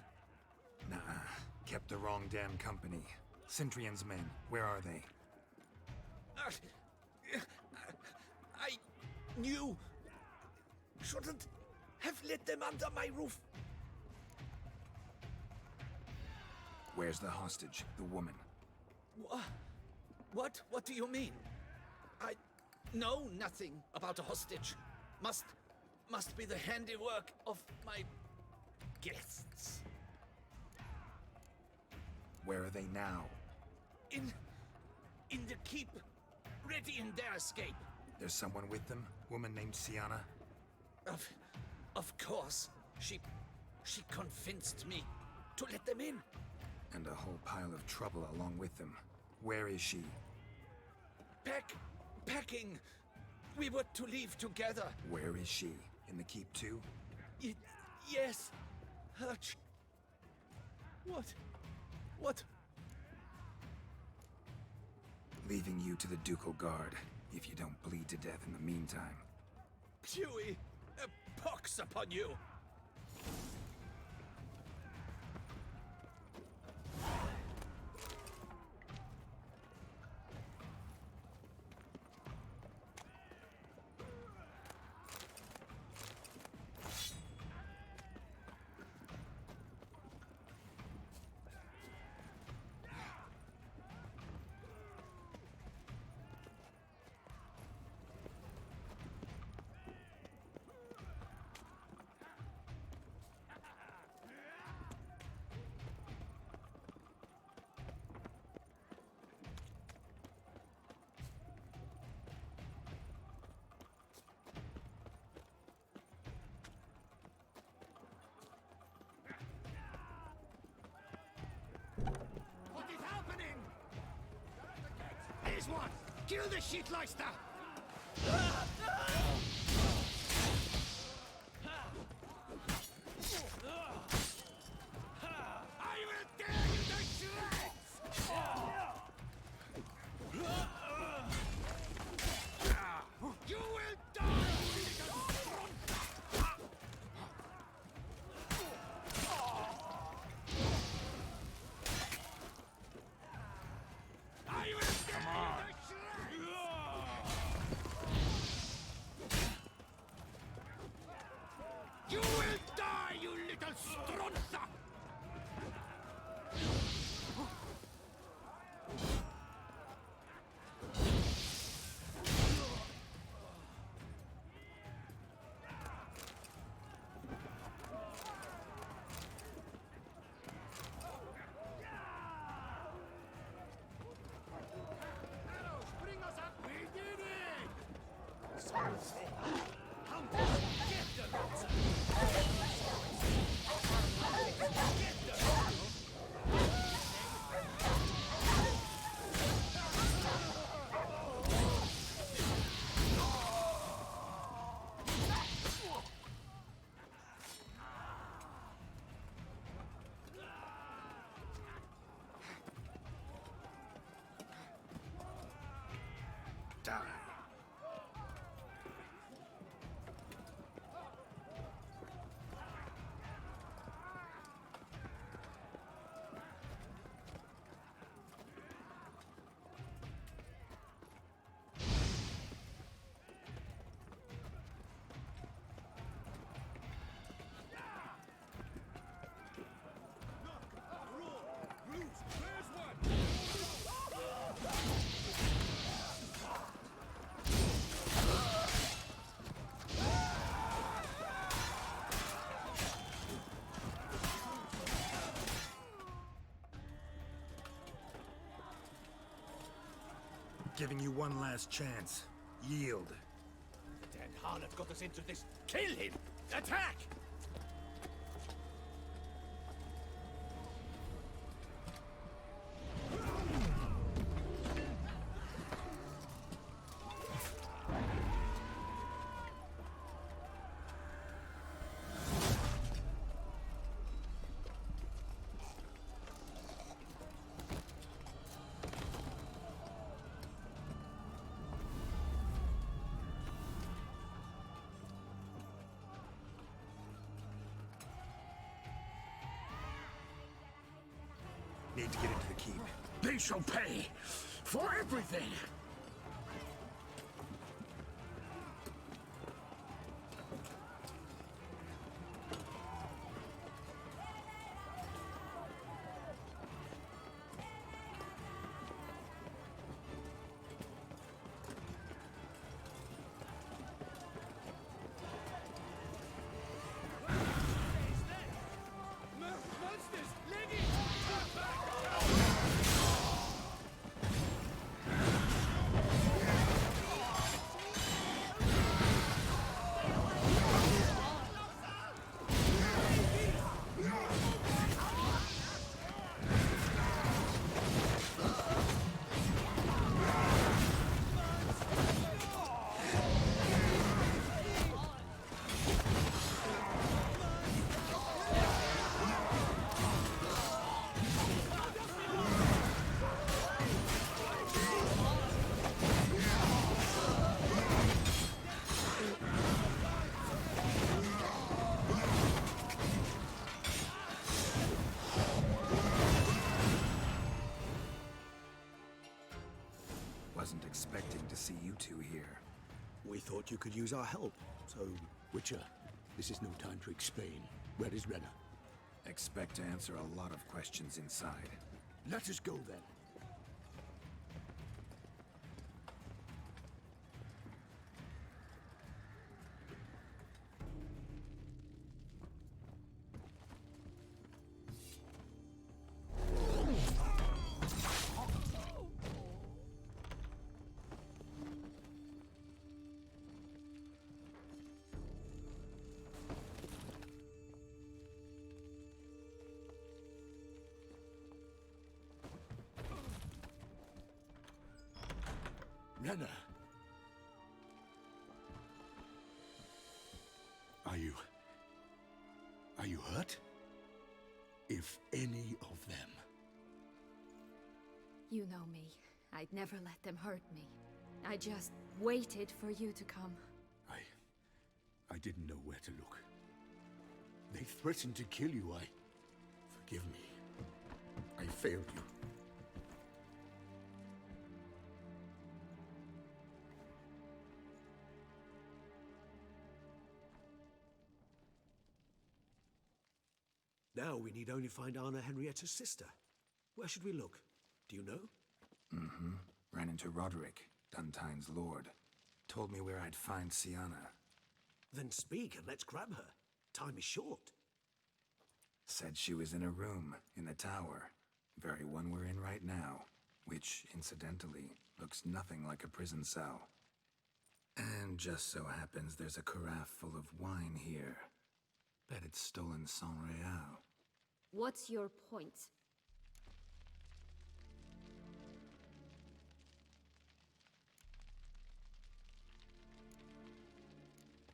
Nah, kept the wrong damn company. Centrion's men, where are they? I knew. Shouldn't have let them under my roof. Where's the hostage, the woman? What? What do you mean? I know nothing about a hostage. Must be the handiwork of my guests. Where are they now? In the keep, ready in their escape. There's someone with them? Woman named Sienna? Of course. She convinced me to let them in. And a whole pile of trouble along with them. Where is she? Packing. We were to leave together. Where is she? In the keep too? Yes. What? Leaving you to the Ducal Guard, if you don't bleed to death in the meantime. Huey, a pox upon you! What is happening? Here's one! Kill the shitleister! I will tear you to shreds! You will die, little I will tear you to shreds! You will die, you little stronza! Bring us up! We did it! Come on, get the monster! Die. Giving you one last chance. Yield. The dead harlot got us into this. Kill him! Attack! need to get into the keep. They shall pay for everything! Wasn't expecting to see you two here. We thought you could use our help, so... Witcher, this is no time to explain. Where is Renna? Expect to answer a lot of questions inside. Let us go, then. Renna! Are you hurt? If any of them. You know me. I'd never let them hurt me. I just waited for you to come. I didn't know where to look. They threatened to kill you. Forgive me. I failed you. Now we need only find Anna Henrietta's sister. Where should we look? Do you know? Mm-hmm. Ran into Roderick, Duntine's lord. Told me where I'd find Sienna. Then speak and let's grab her. Time is short. Said she was in a room in the tower. Very one we're in right now. Which, incidentally, looks nothing like a prison cell. And just so happens there's a carafe full of wine here. Bet it's stolen San Real. What's your point?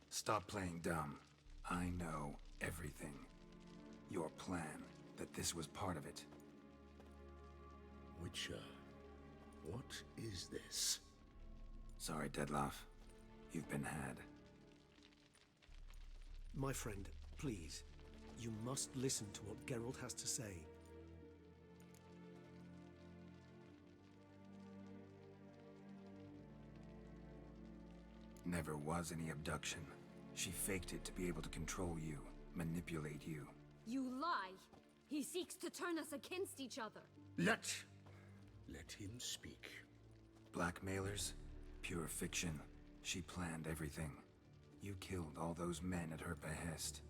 Stop playing dumb. I know everything. Your plan, that this was part of it. Witcher, what is this? Sorry, Dettlaff. You've been had. My friend, please. You must listen to what Geralt has to say. Never was any abduction. She faked it to be able to control you, manipulate you. You lie! He seeks to turn us against each other. Let him speak. Blackmailers? Pure fiction. She planned everything. You killed all those men at her behest.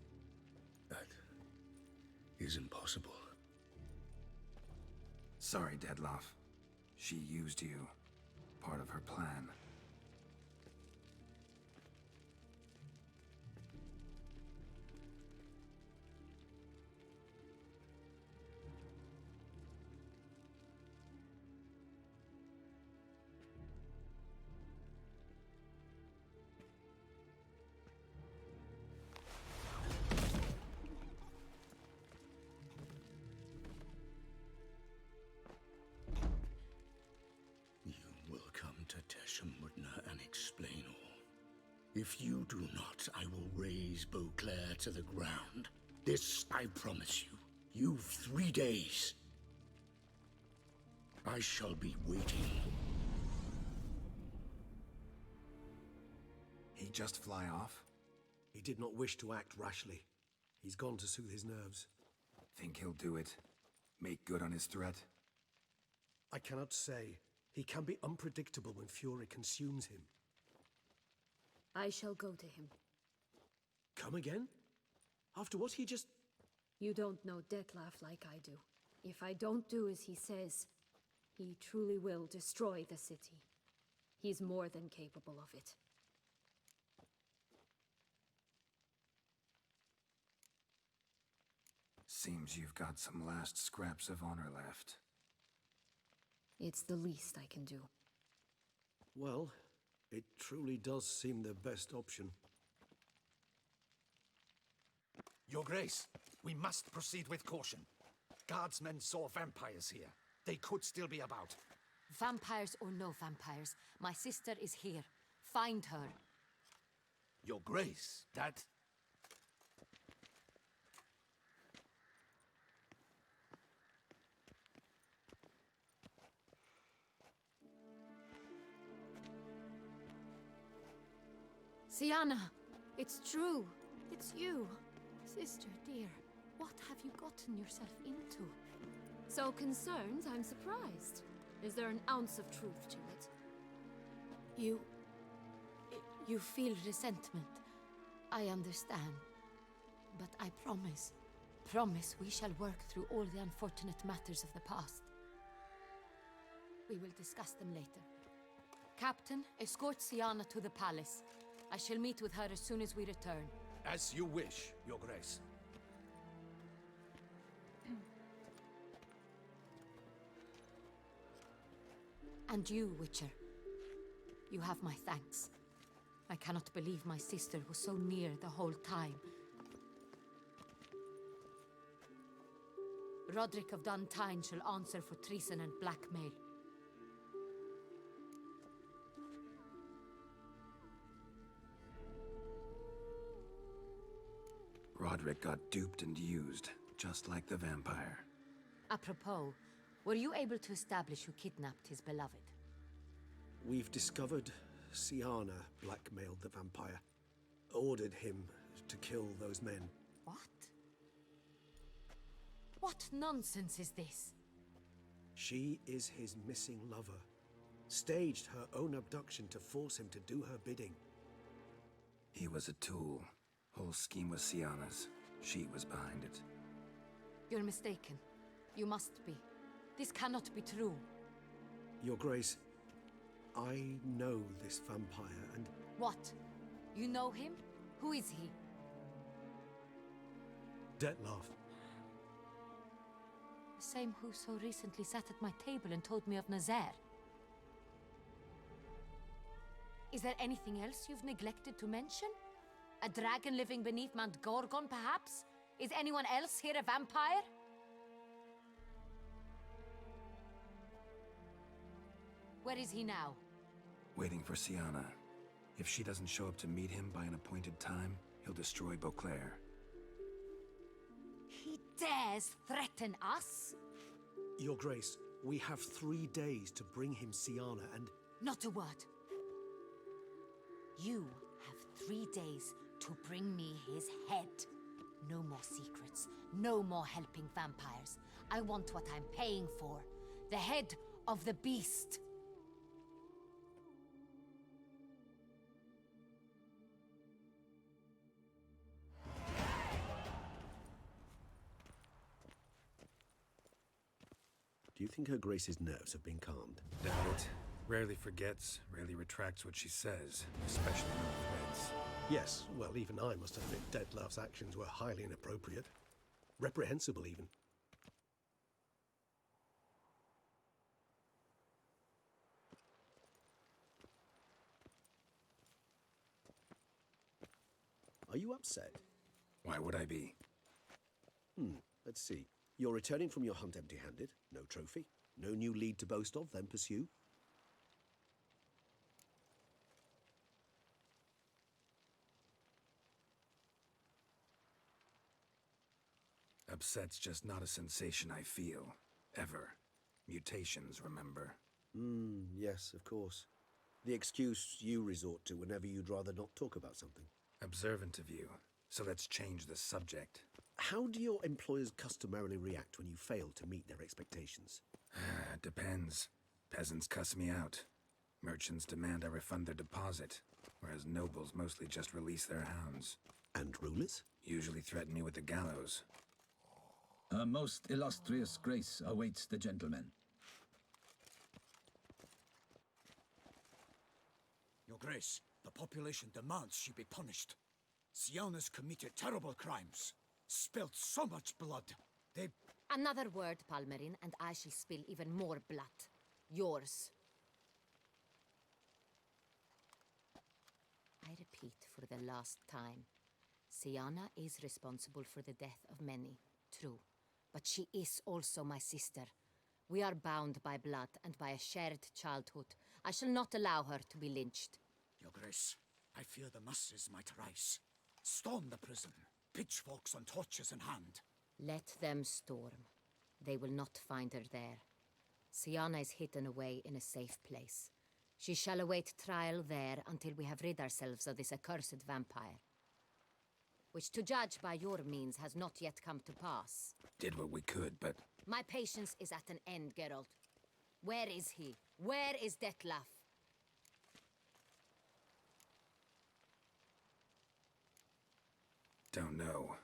That is impossible. Sorry, Dettlaff. She used you. Part of her plan. And explain all. If you do not, I will raise Beauclair to the ground. This I promise you. You've 3 days. I shall be waiting. He just fly off? He did not wish to act rashly. He's gone to soothe his nerves. Think he'll do it? Make good on his threat? I cannot say. He can be unpredictable when fury consumes him. I shall go to him. Come again? After what he just... You don't know Dettlaff like I do. If I don't do as he says, he truly will destroy the city. He's more than capable of it. Seems you've got some last scraps of honor left. It's the least I can do. Well, it truly does seem the best option. Your Grace, we must proceed with caution. Guardsmen saw vampires here. They could still be about. Vampires or no vampires, my sister is here. Find her. Your Grace, that... Syanna! It's true! It's you! Sister, dear, what have you gotten yourself into? So concerned, I'm surprised. Is there an ounce of truth to it? You feel resentment. I understand. But I promise we shall work through all the unfortunate matters of the past. We will discuss them later. Captain, escort Syanna to the palace. I shall meet with her as soon as we return. As you wish, Your Grace. And you, Witcher. You have my thanks. I cannot believe my sister was so near the whole time. Roderick of Dun Tine shall answer for treason and blackmail. Roderick got duped and used, just like the vampire. Apropos, were you able to establish who kidnapped his beloved? We've discovered Syanna blackmailed the vampire. Ordered him to kill those men. What? What nonsense is this? She is his missing lover. Staged her own abduction to force him to do her bidding. He was a tool. Whole scheme was Syanna's. She was behind it. You're mistaken. You must be. This cannot be true. Your Grace, I know this vampire and... What? You know him? Who is he? Dettlaff. The same who so recently sat at my table and told me of Nazaire. Is there anything else you've neglected to mention? A dragon living beneath Mount Gorgon, perhaps? Is anyone else here a vampire? Where is he now? Waiting for Syanna. If she doesn't show up to meet him by an appointed time, he'll destroy Beauclair. He dares threaten us? Your Grace, we have 3 days to bring him Syanna and... Not a word. You have 3 days to bring me his head. No more secrets. No more helping vampires. I want what I'm paying for. The head of the beast. Do you think Her Grace's nerves have been calmed? Doubt it. Rarely forgets, rarely retracts what she says, especially no threats. Yes, well, even I must admit Dettlaff's actions were highly inappropriate. Reprehensible, even. Are you upset? Why would I be? Let's see. You're returning from your hunt empty-handed. No trophy. No new lead to boast of, then pursue. Upset's just not a sensation I feel. Ever. Mutations, remember? Yes, of course. The excuse you resort to whenever you'd rather not talk about something. Observant of you. So let's change the subject. How do your employers customarily react when you fail to meet their expectations? It depends. Peasants cuss me out. Merchants demand I refund their deposit, whereas nobles mostly just release their hounds. And rulers? Usually threaten me with the gallows. A most illustrious grace awaits the gentleman. Your Grace, the population demands she be punished. Syanna's committed terrible crimes. Spilt so much blood. They... Another word, Palmerin, and I shall spill even more blood. Yours. I repeat for the last time. Syanna is responsible for the death of many, true. But she is also my sister. We are bound by blood and by a shared childhood. I shall not allow her to be lynched. Your Grace, I fear the masses might rise. Storm the prison, pitchforks and torches in hand. Let them storm. They will not find her there. Syanna is hidden away in a safe place. She shall await trial there until we have rid ourselves of this accursed vampire. Which, to judge by your means, has not yet come to pass. Did what we could, but... My patience is at an end, Geralt. Where is he? Where is Detlef? Don't know.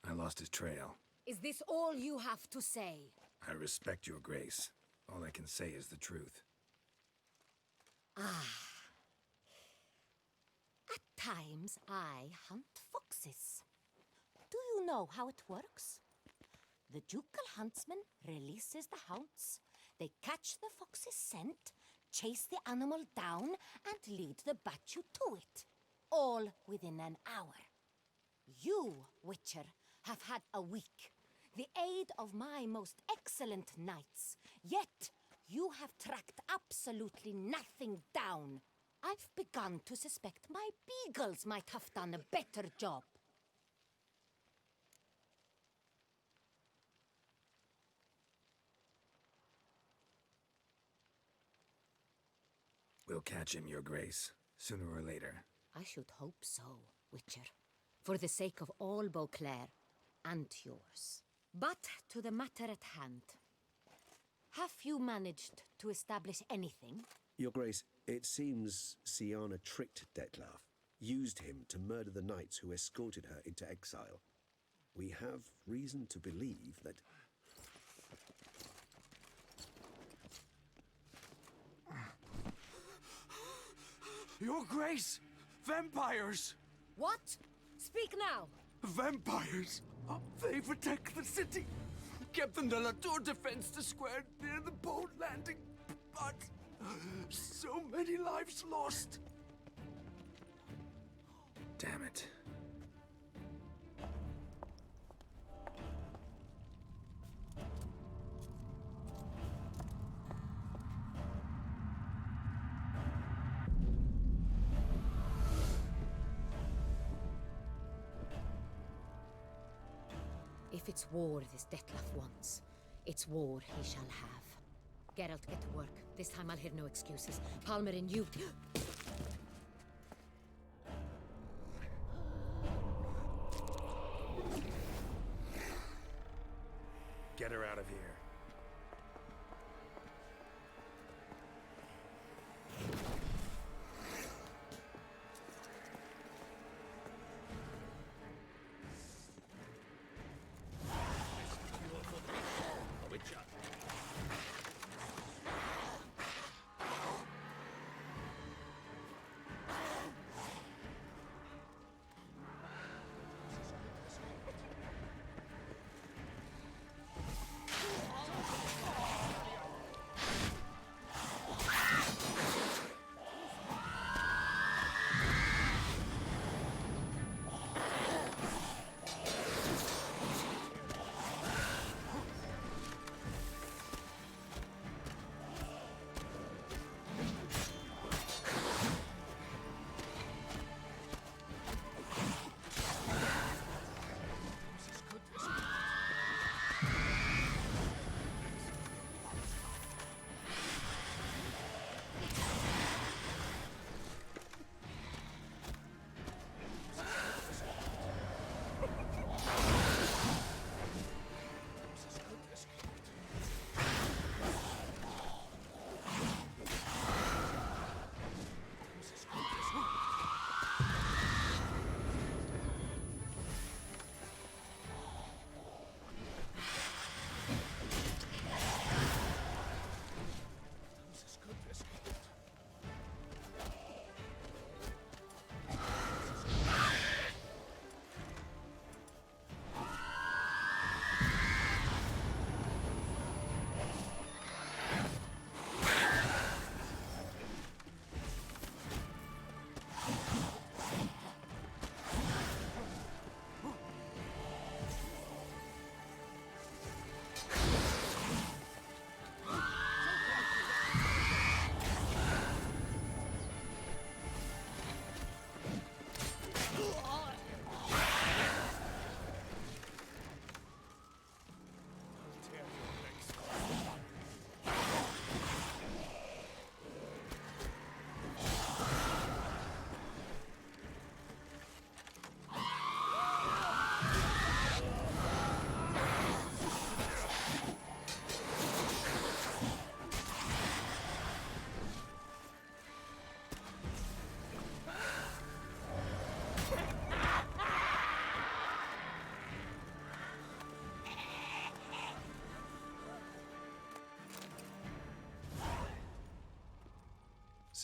I lost his trail. Is this all you have to say? I respect your grace. All I can say is the truth. Ah. At times, I hunt foxes. Do you know how it works? The ducal huntsman releases the hounds. They catch the fox's scent, chase the animal down, and lead the Bachu to it. All within an hour. You, Witcher, have had a week. The aid of my most excellent knights. Yet, you have tracked absolutely nothing down. I've begun to suspect my beagles might have done a better job. We'll catch him, your grace, sooner or later. I should hope so, Witcher. For the sake of all Beauclair, and yours. But to the matter at hand. Have you managed to establish anything? Your Grace, it seems Syanna tricked Detlef, used him to murder the knights who escorted her into exile. We have reason to believe that... Your Grace! Vampires! What? Speak now! Vampires! They protect the city! Captain de la Tour defends the square near the boat landing, but so many lives lost! Damn it. If it's war this Detlef wants, it's war he shall have. Geralt, get to work. This time I'll hear no excuses. Palmerin, you... Get her out of here.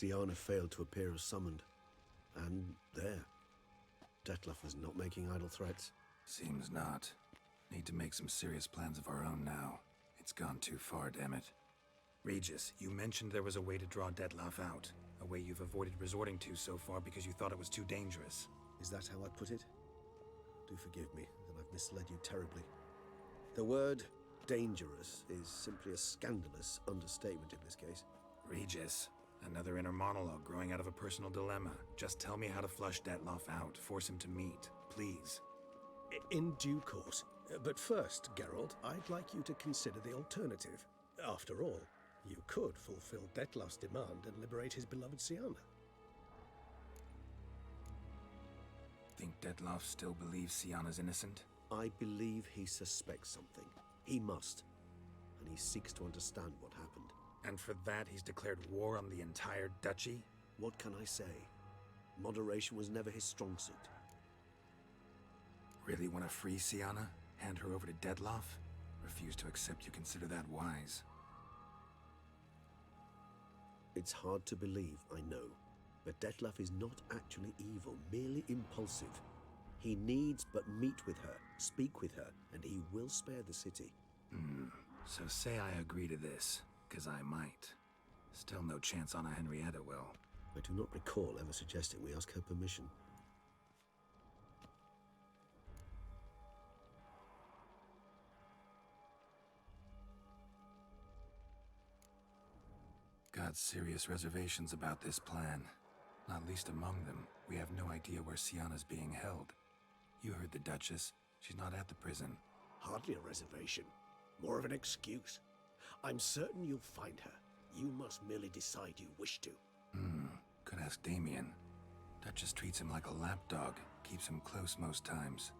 Siana failed to appear as summoned. And there. Dettlaff is not making idle threats. Seems not. Need to make some serious plans of our own now. It's gone too far, damn it. Regis, you mentioned there was a way to draw Dettlaff out. A way you've avoided resorting to so far because you thought it was too dangerous. Is that how I put it? Do forgive me that I've misled you terribly. The word dangerous is simply a scandalous understatement in this case. Regis, another inner monologue growing out of a personal dilemma. Just tell me how to flush Dettlaff out. Force him to meet, please. In due course. But first, Geralt, I'd like you to consider the alternative. After all, you could fulfill Dettlaff's demand and liberate his beloved Siana. Think Dettlaff still believes Siana's innocent? I believe he suspects something. He must. And he seeks to understand what happened. And for that, he's declared war on the entire duchy? What can I say? Moderation was never his strong suit. Really want to free Siana? Hand her over to Dettlaff? Refuse to accept you consider that wise. It's hard to believe, I know. But Dettlaff is not actually evil, merely impulsive. He needs but meet with her, speak with her, and he will spare the city. So say I agree to this, 'cause I might. Still no chance Anna Henrietta will. I do not recall ever suggesting we ask her permission. Got serious reservations about this plan. Not least among them, we have no idea where Siana's being held. You heard the Duchess. She's not at the prison. Hardly a reservation. More of an excuse. I'm certain you'll find her. You must merely decide you wish to. Could ask Damien. Duchess treats him like a lapdog. Keeps him close most times.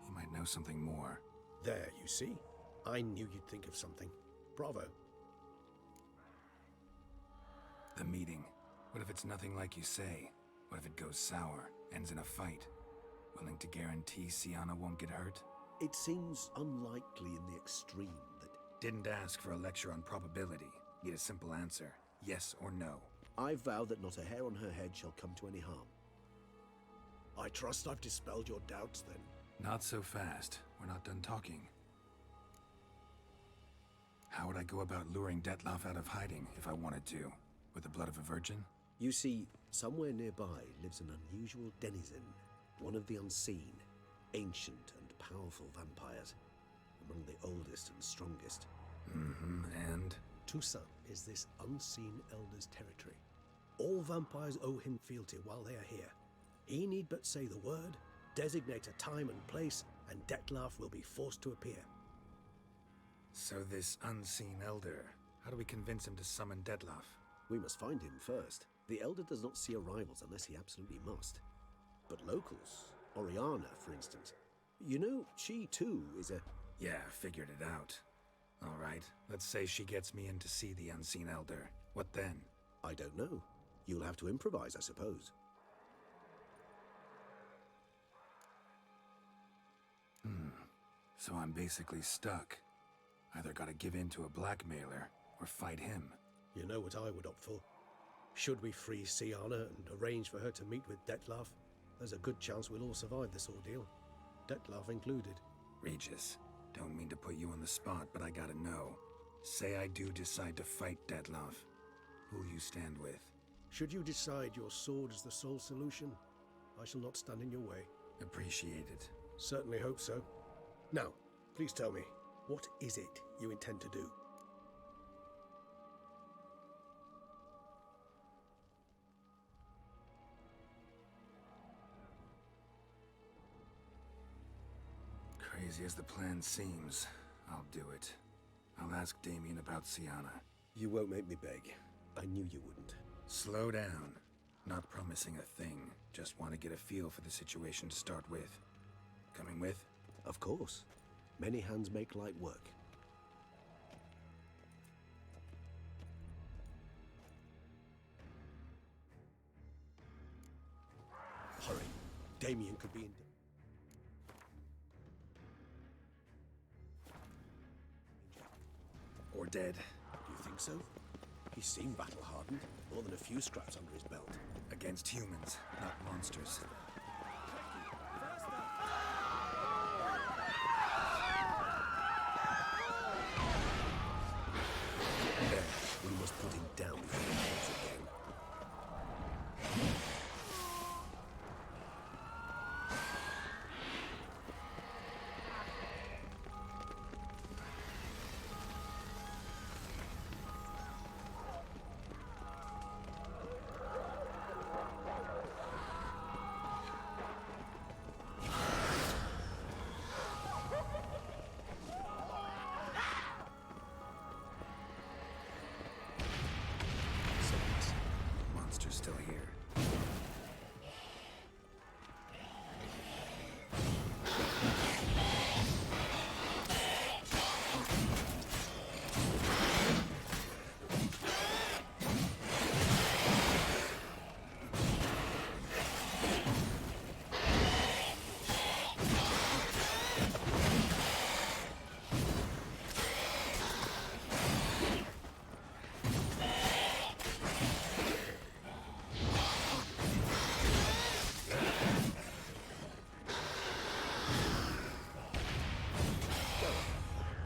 He might know something more. There, you see? I knew you'd think of something. Bravo. The meeting. What if it's nothing like you say? What if it goes sour, ends in a fight? Willing to guarantee Siana won't get hurt? It seems unlikely in the extreme that... Didn't ask for a lecture on probability. Need a simple answer. Yes or no. I vow that not a hair on her head shall come to any harm. I trust I've dispelled your doubts, then. Not so fast. We're not done talking. How would I go about luring Dettlaff out of hiding if I wanted to? With the blood of a virgin? You see, somewhere nearby lives an unusual denizen, one of the unseen, ancient and powerful vampires, among the oldest and strongest. And? Toussaint is this unseen elder's territory. All vampires owe him fealty while they are here. He need but say the word, designate a time and place, and Dettlaff will be forced to appear. So this unseen elder, how do we convince him to summon Dettlaff? We must find him first. The Elder does not see arrivals unless he absolutely must. But locals, Oriana, for instance, you know, she too is a... Yeah, figured it out. All right, let's say she gets me in to see the unseen elder. What then? I don't know. You'll have to improvise, I suppose. So I'm basically stuck. Either gotta give in to a blackmailer, or fight him. You know what I would opt for. Should we free Siana and arrange for her to meet with Dettlaff, there's a good chance we'll all survive this ordeal. Dettlaff included. Regis, don't mean to put you on the spot, but I gotta know. Say I do decide to fight Dettlaff. Who'll you stand with? Should you decide your sword is the sole solution, I shall not stand in your way. Appreciate it. Certainly hope so. Now, please tell me, what is it you intend to do? Crazy as the plan seems, I'll do it. I'll ask Damien about Siana. You won't make me beg. I knew you wouldn't. Slow down. Not promising a thing. Just want to get a feel for the situation to start with. Coming with? Of course. Many hands make light work. Hurry. Damien could be in... Or dead. Do you think so? He seemed battle-hardened, more than a few scraps under his belt. Against humans, not monsters. There, we must put him down before he comes again. Monster's still here.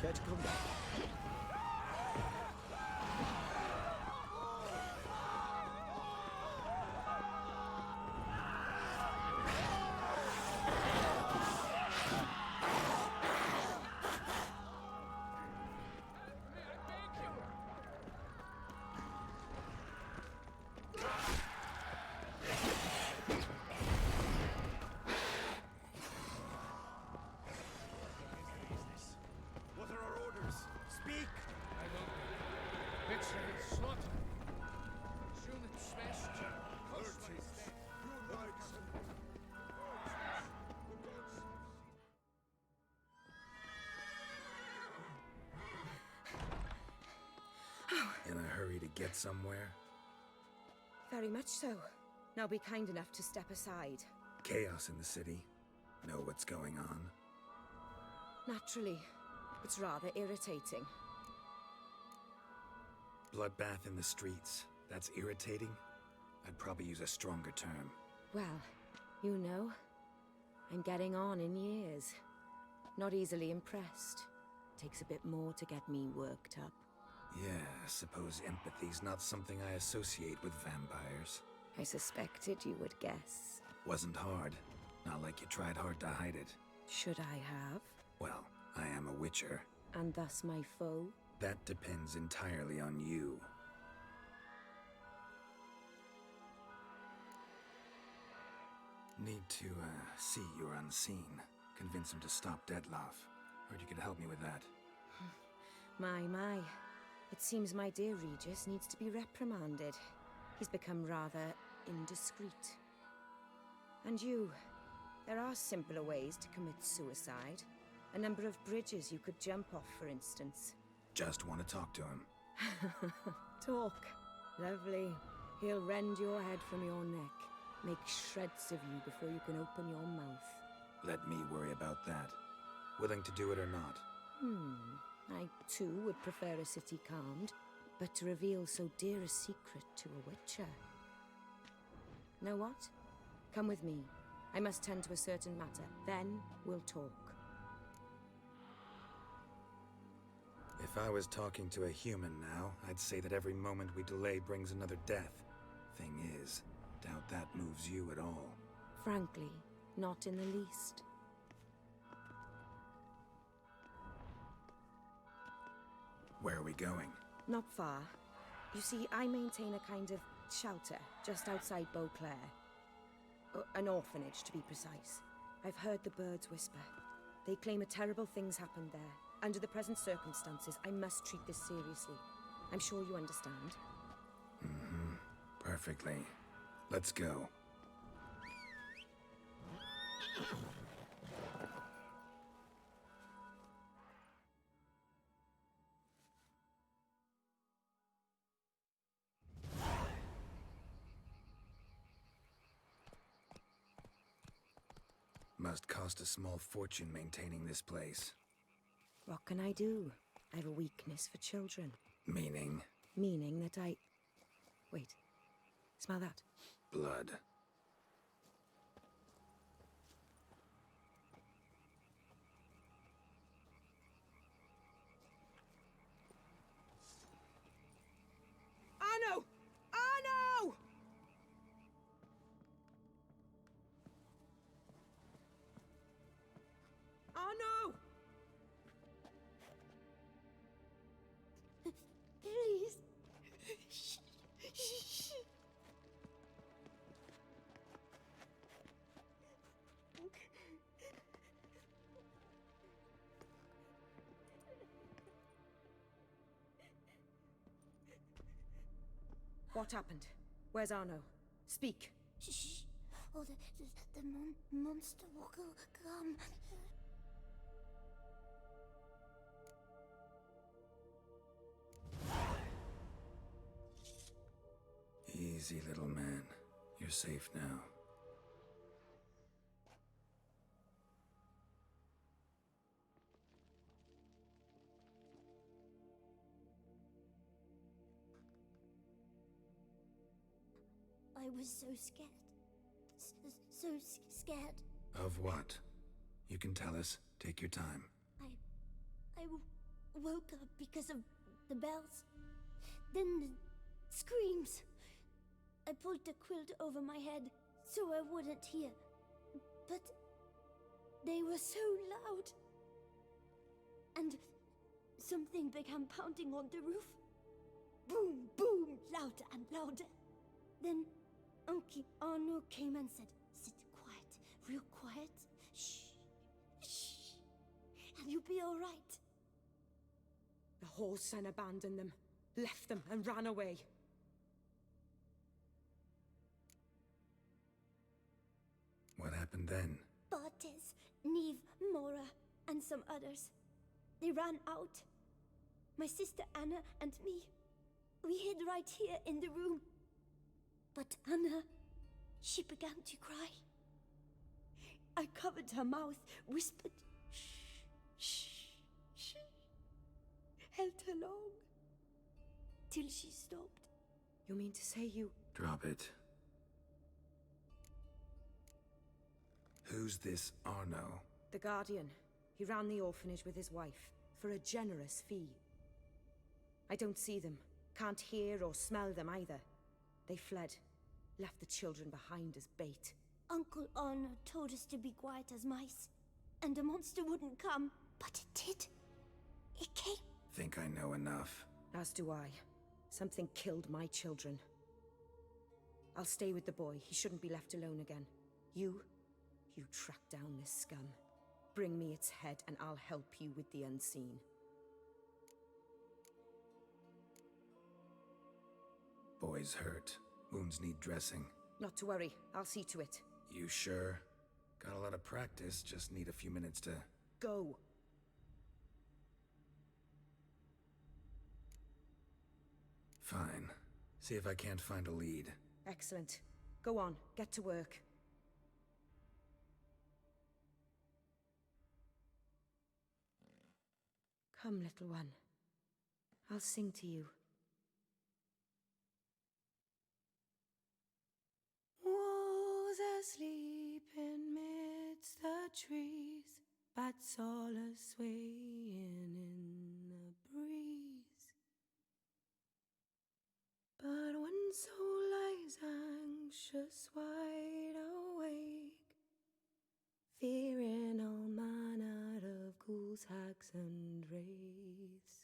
Care to come back? What are our orders? Speak! I don't know. Betrayal, slaughter. Unit smashed. Coastline dead. In a hurry to get somewhere? Very much so. Now be kind enough to step aside. Chaos in the city. Know what's going on? Naturally. It's rather irritating. Bloodbath in the streets. That's irritating? I'd probably use a stronger term. Well, you know, I'm getting on in years. Not easily impressed. Takes a bit more to get me worked up. Yeah, I suppose empathy's not something I associate with vampires. I suspected you would guess. Wasn't hard. Not like you tried hard to hide it. Should I have? Well, I am a witcher. And thus my foe? That depends entirely on you. Need to, see you're unseen. Convince him to stop Dettlaff. Heard you could help me with that. My. It seems my dear Regis needs to be reprimanded. He's become rather indiscreet. And you, there are simpler ways to commit suicide. A number of bridges you could jump off, for instance. Just want to talk to him. Talk. Lovely. He'll rend your head from your neck. Make shreds of you before you can open your mouth. Let me worry about that. Willing to do it or not? I too would prefer a city calmed, but to reveal so dear a secret to a witcher. Know what? Come with me. I must tend to a certain matter. Then we'll talk. If I was talking to a human now, I'd say that every moment we delay brings another death. Thing is, doubt that moves you at all. Frankly, not in the least. Where are we going? Not far. You see, I maintain a kind of shelter just outside Beauclair. An orphanage, to be precise. I've heard the birds whisper. They claim a terrible thing's happened there. Under the present circumstances, I must treat this seriously. I'm sure you understand. Perfectly. Let's go. Must cost a small fortune maintaining this place. What can I do? I have a weakness for children. Meaning? Meaning that I... Wait. Smell that? Blood. Arno! Arno! Arno! Please. Shh. Shh. What happened? Where's Arno? Speak. Shh. Oh, the monster will come. Easy, little man. You're safe now. I was so scared. So scared. Of what? You can tell us. Take your time. I woke up because of the bells. Then the screams. I pulled the quilt over my head so I wouldn't hear. But they were so loud. And something began pounding on the roof. Boom, boom, louder and louder. Then Uncle Arno came and said, "Sit quiet, real quiet. Shh, shh, and you'll be all right." The whole son abandoned them, left them and ran away. What happened then? Bartes, Neve, Mora, and some others. They ran out. My sister Anna and me. We hid right here in the room. But Anna, she began to cry. I covered her mouth, whispered, "Shh, shh, shh." Held her long. Till she stopped. You mean to say you... Drop it. Who's this Arno? The Guardian. He ran the orphanage with his wife, for a generous fee. I don't see them, can't hear or smell them either. They fled, left the children behind as bait. Uncle Arno told us to be quiet as mice, and the monster wouldn't come, but it did. It came. Think I know enough. As do I. Something killed my children. I'll stay with the boy. He shouldn't be left alone again. You track down this scum. Bring me its head and I'll help you with the unseen. Boy's hurt. Wounds need dressing. Not to worry. I'll see to it. You sure? Got a lot of practice, just need a few minutes to... Go. Fine. See if I can't find a lead. Excellent. Go on. Get to work. Come, little one. I'll sing to you. Wolves asleep in midst the trees, bats all a-swaying in the breeze. But one soul lies anxious, wide awake, fearing all manner of ghouls, hags, and wraiths.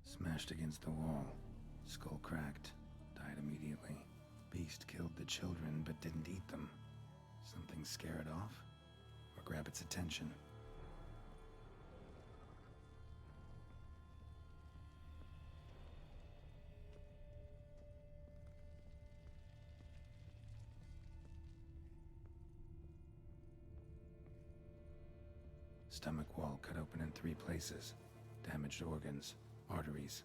Smashed against the wall. Skull cracked. Died immediately. Beast killed the children but didn't eat them. Something scare it off? Or grab its attention? Stomach wall cut open in 3 places. Damaged organs, arteries.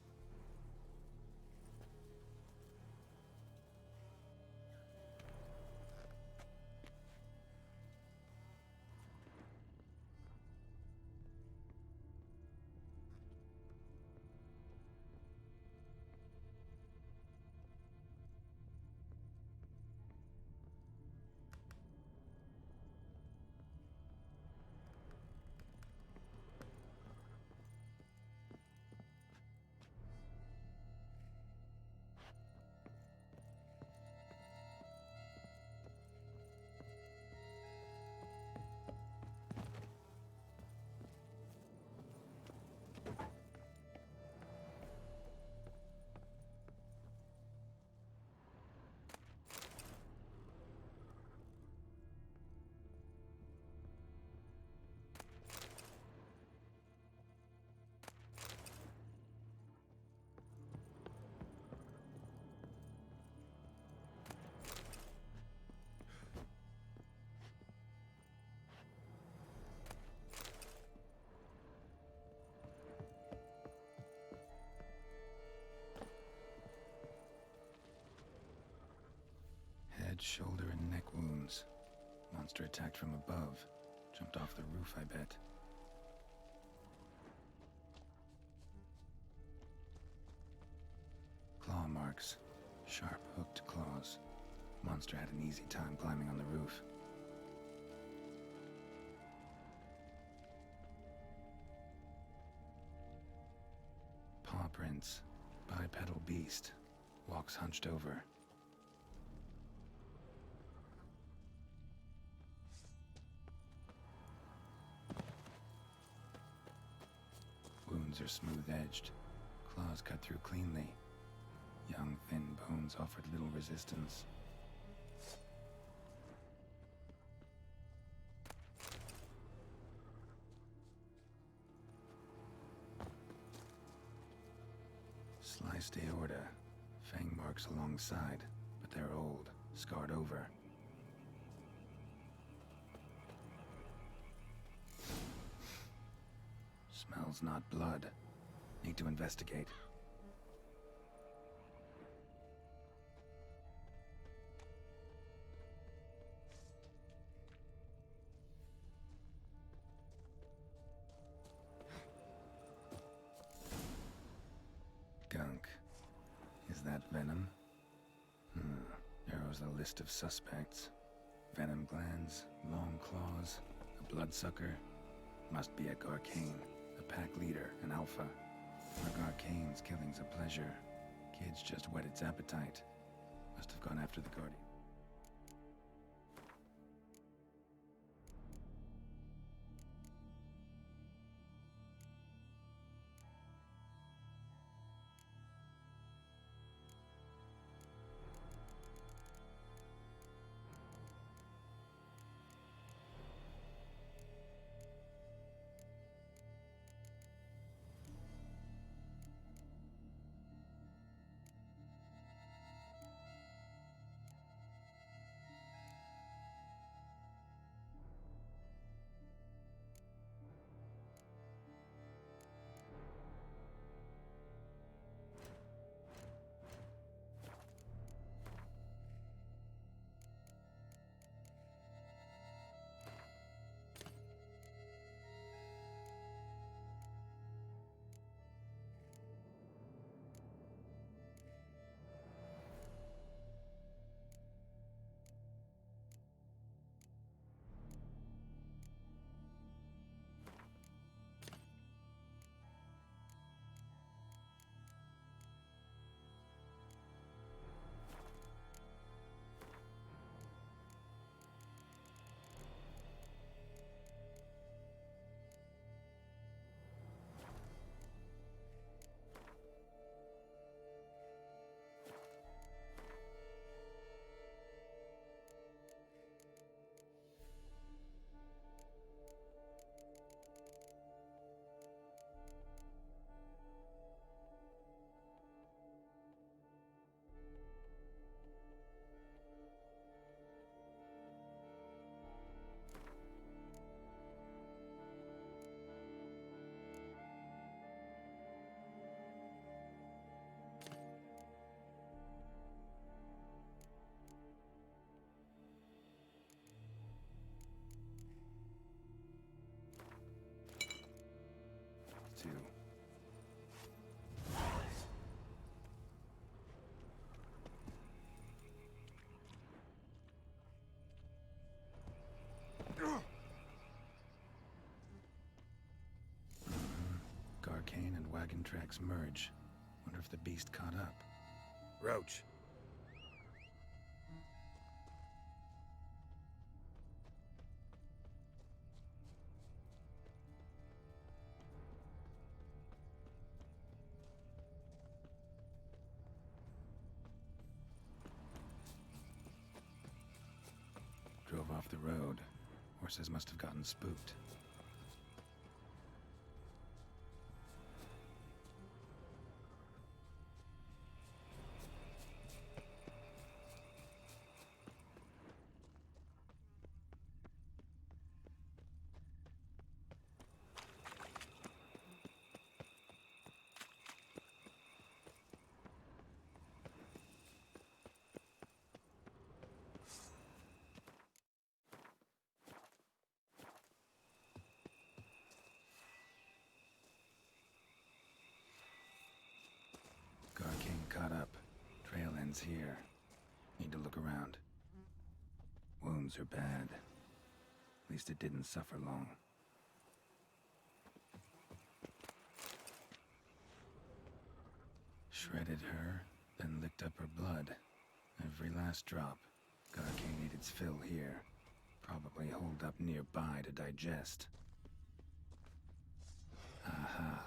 Head, shoulder, and neck wounds. Monster attacked from above. Jumped off the roof, I bet. Claw marks. Sharp, hooked claws. Monster had an easy time climbing on the roof. Paw prints. Bipedal beast. Walks hunched over. Wounds are smooth-edged. Claws cut through cleanly. Young, thin bones offered little resistance. Sliced aorta. Fang marks alongside, but they're old, scarred over. Smells not blood. Need to investigate. Gunk. Is that venom? Narrows the list of suspects. Venom glands, long claws, a bloodsucker. Must be a Garcane, a pack leader, an alpha. For Garcane's killing's a pleasure. Kid's just whet its appetite. Must have gone after the Guardian. Two. Garcane and wagon tracks merge. Wonder if the beast caught up. Roach. Drove off the road. Horses must have gotten spooked. ends here. Need to look around. Wounds are bad. At least it didn't suffer long. Shredded her, then licked up her blood. Every last drop. Garkane ate its fill here. Probably holed up nearby to digest. Aha.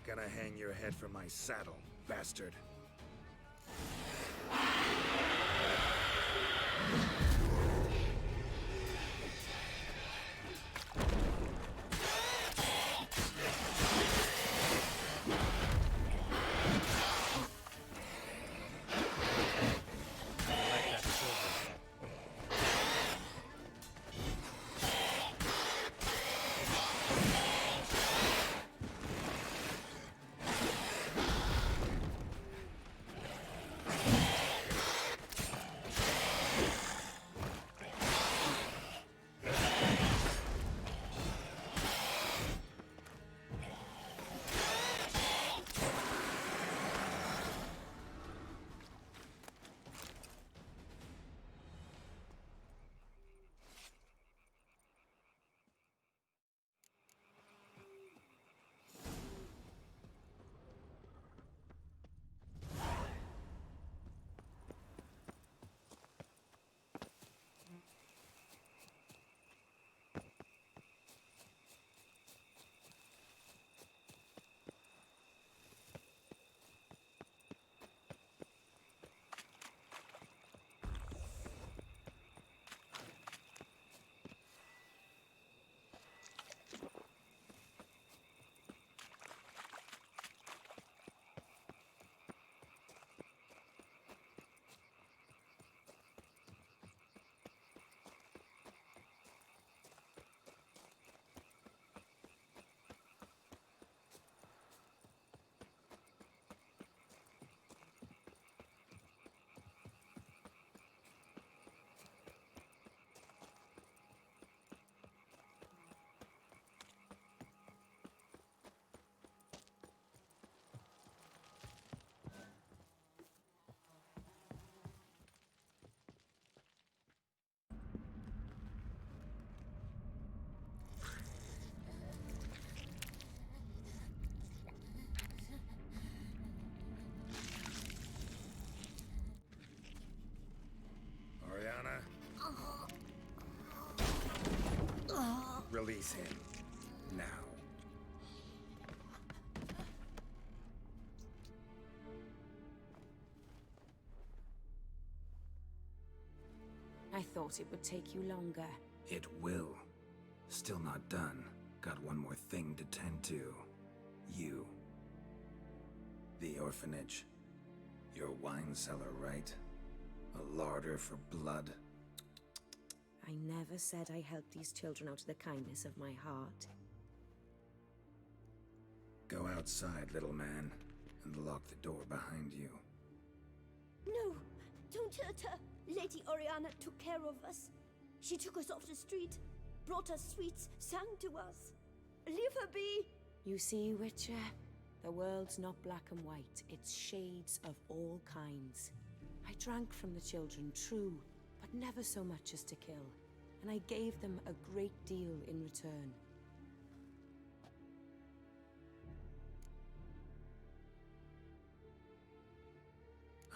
Gonna hang your head from my saddle, bastard. Release him. Now. I thought it would take you longer. It will. Still not done. Got one more thing to tend to. You. The orphanage. Your wine cellar, right? A larder for blood. I never said I helped these children out of the kindness of my heart. Go outside, little man, and lock the door behind you. No, don't hurt her. Lady Oriana took care of us. She took us off the street, brought us sweets, sang to us. Leave her be. You see, Witcher, the world's not black and white. It's shades of all kinds. I drank from the children, true, but never so much as to kill. And I gave them a great deal in return.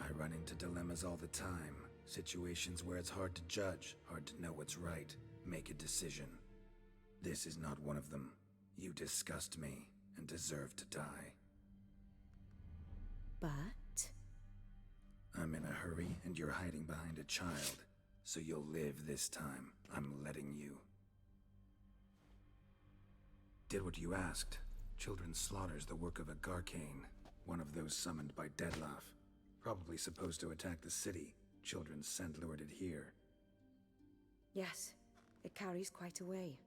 I run into dilemmas all the time. Situations where it's hard to judge, hard to know what's right, make a decision. This is not one of them. You disgust me and deserve to die. But... I'm in a hurry and you're hiding behind a child. So you'll live this time. I'm letting you. Did what you asked. Children's slaughter's the work of a Garcane, one of those summoned by Dettlaff. Probably supposed to attack the city. Children's scent lured it here. Yes, it carries quite a way.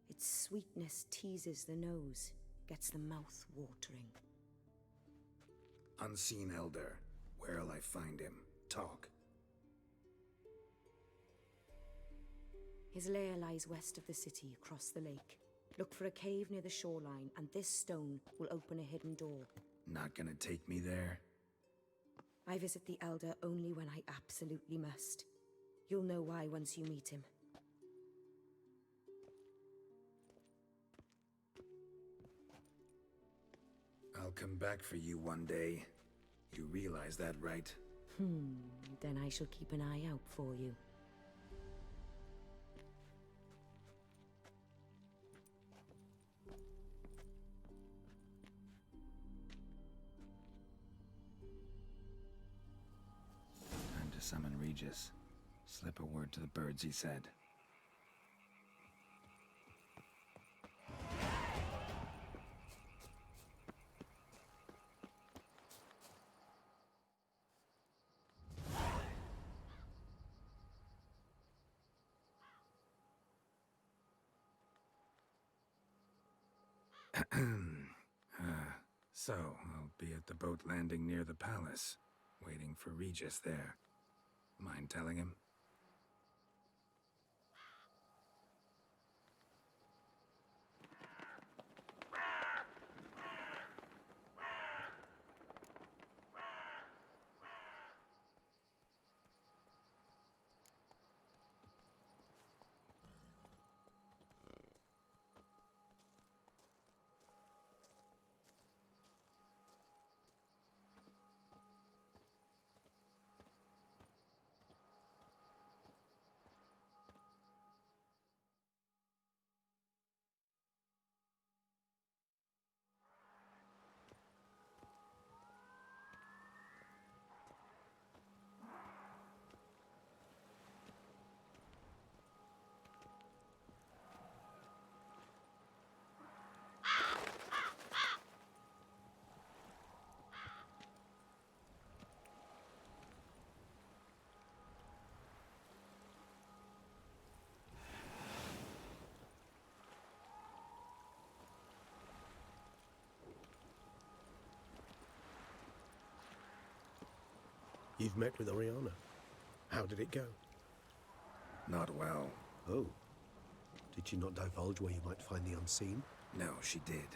Its sweetness teases the nose, gets the mouth watering. Unseen Elder. Where'll I find him? Talk. His lair lies west of the city, across the lake. Look for a cave near the shoreline, and this stone will open a hidden door. Not gonna take me there? I visit the Elder only when I absolutely must. You'll know why once you meet him. I'll come back for you one day. You realize that, right? Then I shall keep an eye out for you. Time to summon Regis. Slip a word to the birds, he said. So, I'll be at the boat landing near the palace, waiting for Regis there. Mind telling him? You've met with Oriana. How did it go? Not well. Oh. Did she not divulge where you might find the unseen? No, she did.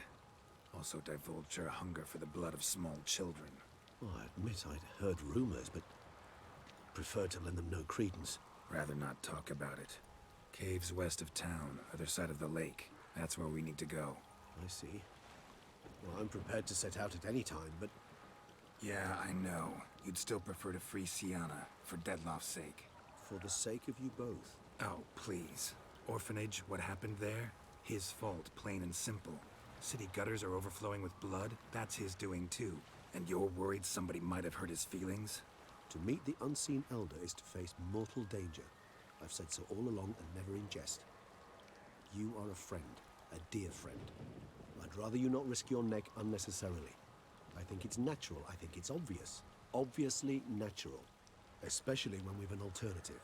Also divulged her hunger for the blood of small children. Well, I admit I'd heard rumors, but preferred to lend them no credence. Rather not talk about it. Caves west of town, other side of the lake. That's where we need to go. I see. Well, I'm prepared to set out at any time, but... Yeah, I know. You'd still prefer to free Siana, for Dettlaff's sake. For the sake of you both. Oh, please. Orphanage, what happened there? His fault, plain and simple. City gutters are overflowing with blood, that's his doing too. And you're worried somebody might have hurt his feelings? To meet the unseen elder is to face mortal danger. I've said so all along and never in jest. You are a friend, a dear friend. I'd rather you not risk your neck unnecessarily. I think it's natural, I think it's obvious. Obviously natural. Especially when we've an alternative.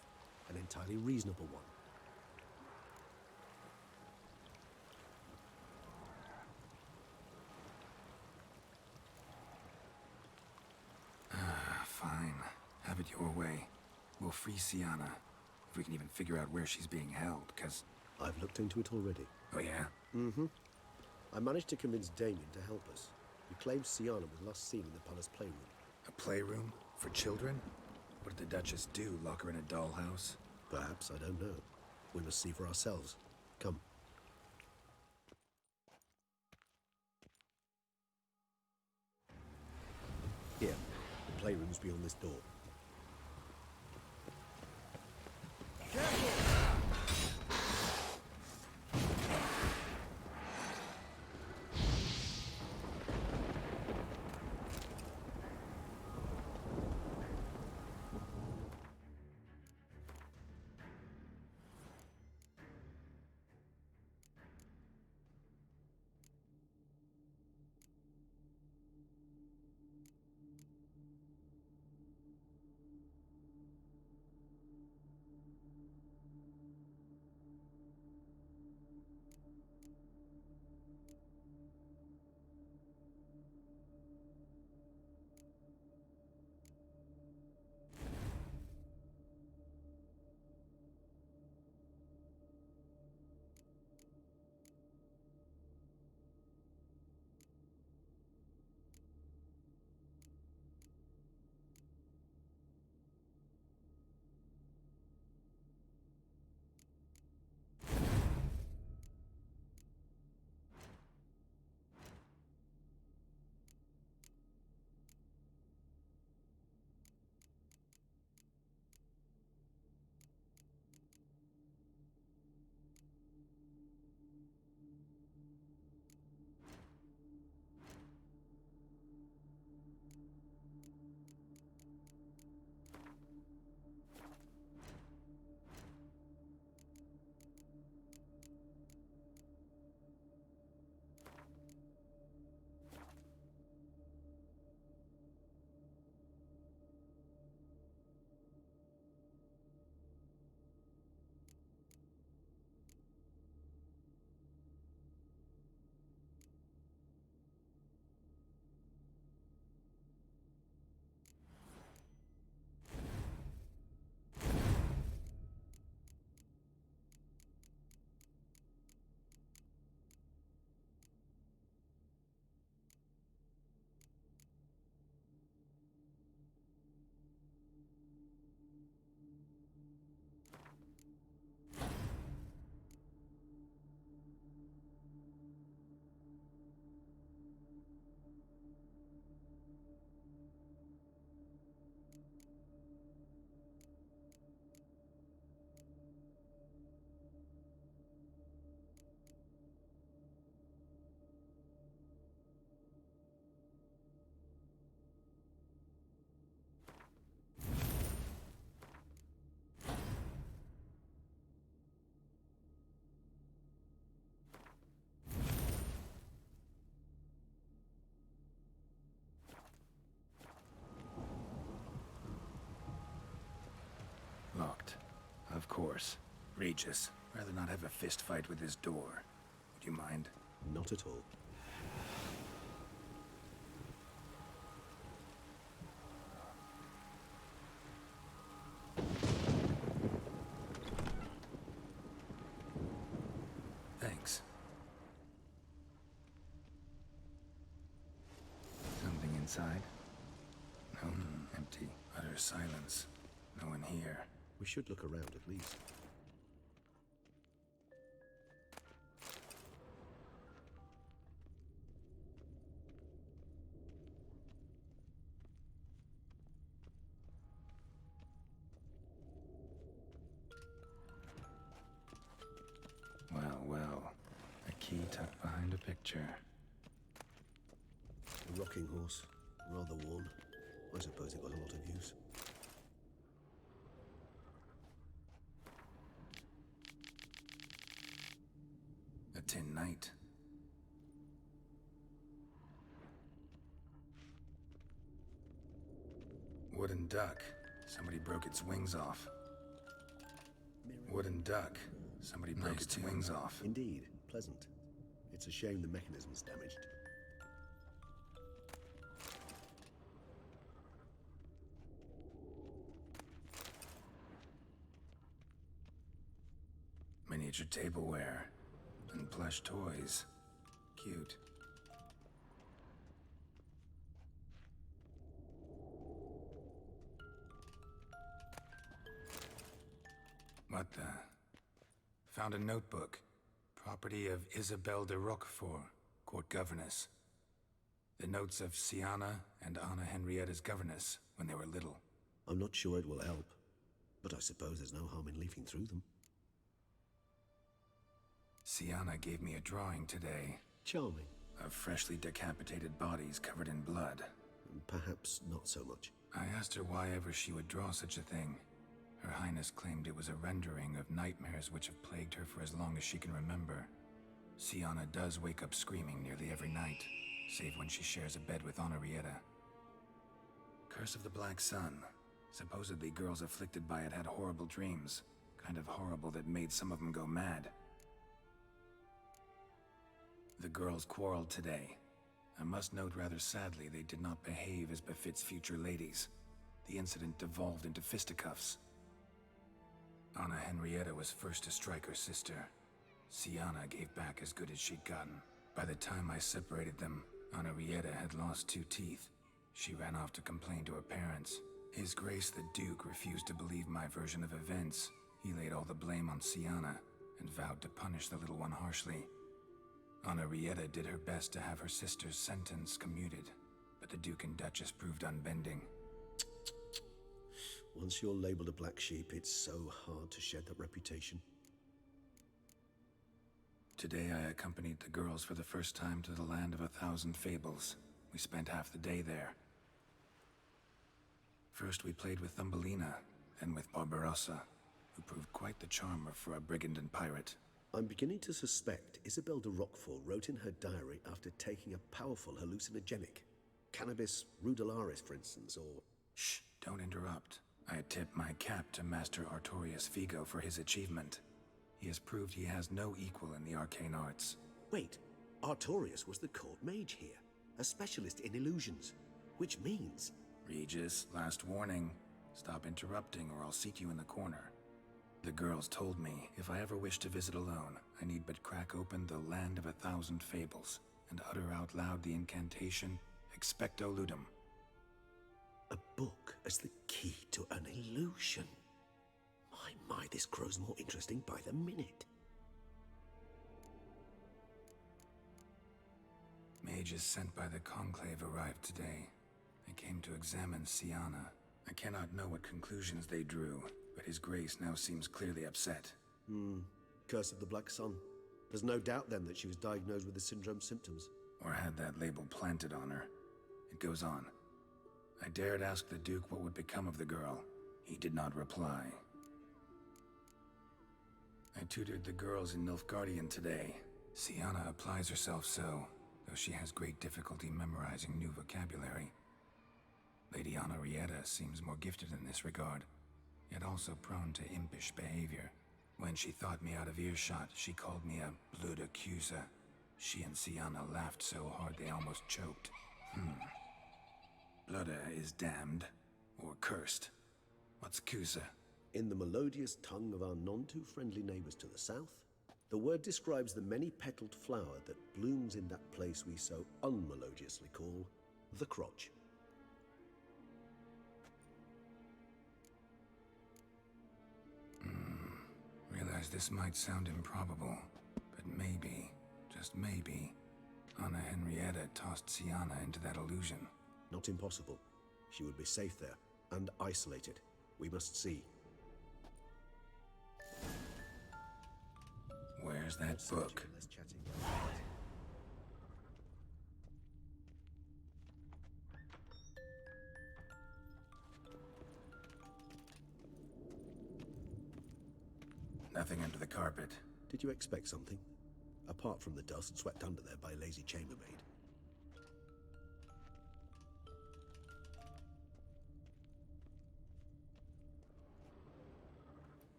An entirely reasonable one. Fine. Have it your way. We'll free Siana. If we can even figure out where she's being held, cause... I've looked into it already. Oh yeah? Mm-hmm. I managed to convince Damien to help us. He claims Siana was last seen in the palace playroom. A playroom? For children? What did the Duchess do? Lock her in a dollhouse? Perhaps, I don't know. We must see for ourselves. Come. Here. The playroom's beyond this door. Careful! Of course. Regis. Rather not have a fist fight with his door. Would you mind? Not at all. Thanks. Something inside? No, empty. Utter silence. No one here. We should look around at least. Well. A key tucked behind a picture. A rocking horse. Rather worn. I suppose it got a lot of use. A tin knight. Wooden duck. Somebody broke its wings off. Wooden duck. Somebody broke its wings off. Indeed. Pleasant. It's a shame the mechanism's damaged. Miniature tableware. And plush toys. Cute. What the? Found a notebook. Property of Isabelle de Roquefort, court governess. The notes of Siana and Anna Henrietta's governess when they were little. I'm not sure it will help, but I suppose there's no harm in leafing through them. Siana gave me a drawing today. Charming. Of freshly decapitated bodies covered in blood. Perhaps not so much. I asked her why ever she would draw such a thing. Her Highness claimed it was a rendering of nightmares which have plagued her for as long as she can remember. Siana does wake up screaming nearly every night, save when she shares a bed with Henrietta. Curse of the Black Sun. Supposedly girls afflicted by it had horrible dreams. Kind of horrible that made some of them go mad. The girls quarreled today. I must note rather sadly they did not behave as befits future ladies. The incident devolved into fisticuffs. Anna Henrietta was first to strike her sister. Siana gave back as good as she'd gotten. By the time I separated them, Henrietta had lost 2 teeth. She ran off to complain to her parents. His Grace the Duke refused to believe my version of events. He laid all the blame on Siana and vowed to punish the little one harshly. Henrietta did her best to have her sister's sentence commuted, but the Duke and Duchess proved unbending. Once you're labeled a black sheep, it's so hard to shed that reputation. Today I accompanied the girls for the first time to the land of 1,000 fables. We spent half the day there. First we played with Thumbelina, then with Barbarossa, who proved quite the charmer for a brigand and pirate. I'm beginning to suspect Isabelle de Roquefort wrote in her diary after taking a powerful hallucinogenic. Cannabis rudelaris, for instance, or... Shh, don't interrupt. I tip my cap to Master Artorius Figo for his achievement. He has proved he has no equal in the arcane arts. Wait, Artorius was the court mage here, a specialist in illusions, which means... Regis, last warning. Stop interrupting or I'll seat you in the corner. The girls told me if I ever wish to visit alone, I need but crack open the Land of 1,000 Fables and utter out loud the incantation, Expecto Ludum. A book as the key to an illusion. My, this grows more interesting by the minute. Mages sent by the Conclave arrived today. They came to examine Siana. I cannot know what conclusions they drew, but His Grace now seems clearly upset. Curse of the Black Sun. There's no doubt then that she was diagnosed with the syndrome symptoms. Or had that label planted on her. It goes on. I dared ask the Duke what would become of the girl. He did not reply. I tutored the girls in Nilfgaardian today. Siana applies herself so, though she has great difficulty memorizing new vocabulary. Lady Henrietta seems more gifted in this regard. yet also prone to impish behavior. When she thought me out of earshot, she called me a blood accuser. She and Siana laughed so hard they almost choked. Blooda is damned, or cursed. What's Kusa? In the melodious tongue of our none-too-friendly neighbors to the south, the word describes the many-petaled flower that blooms in that place we so unmelodiously call the crotch. Realize this might sound improbable, but maybe, just maybe, Anna Henrietta tossed Siana into that illusion. Not impossible. She would be safe there, and isolated. We must see. Where's that book? Nothing under the carpet. Did you expect something? Apart from the dust swept under there by a lazy chambermaid.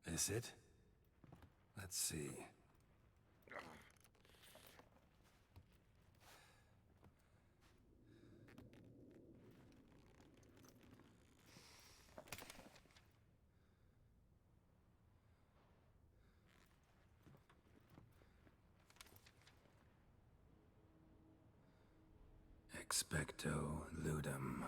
This it? Let's see. Expecto ludum.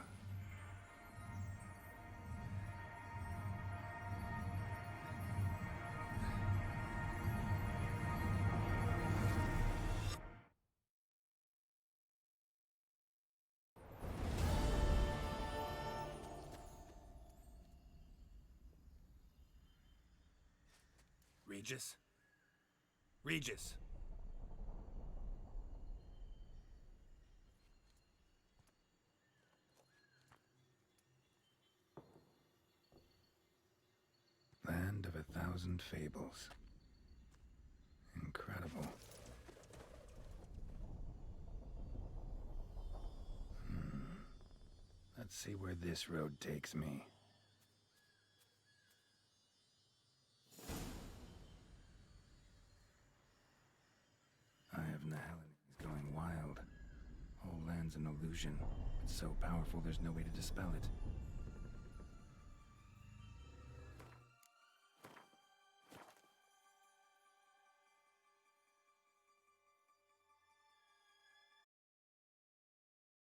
Regis? Regis! Land of 1,000 fables. Incredible. Let's see where this road takes me. Eye of Nehallan is going wild. Whole land's an illusion. It's so powerful there's no way to dispel it.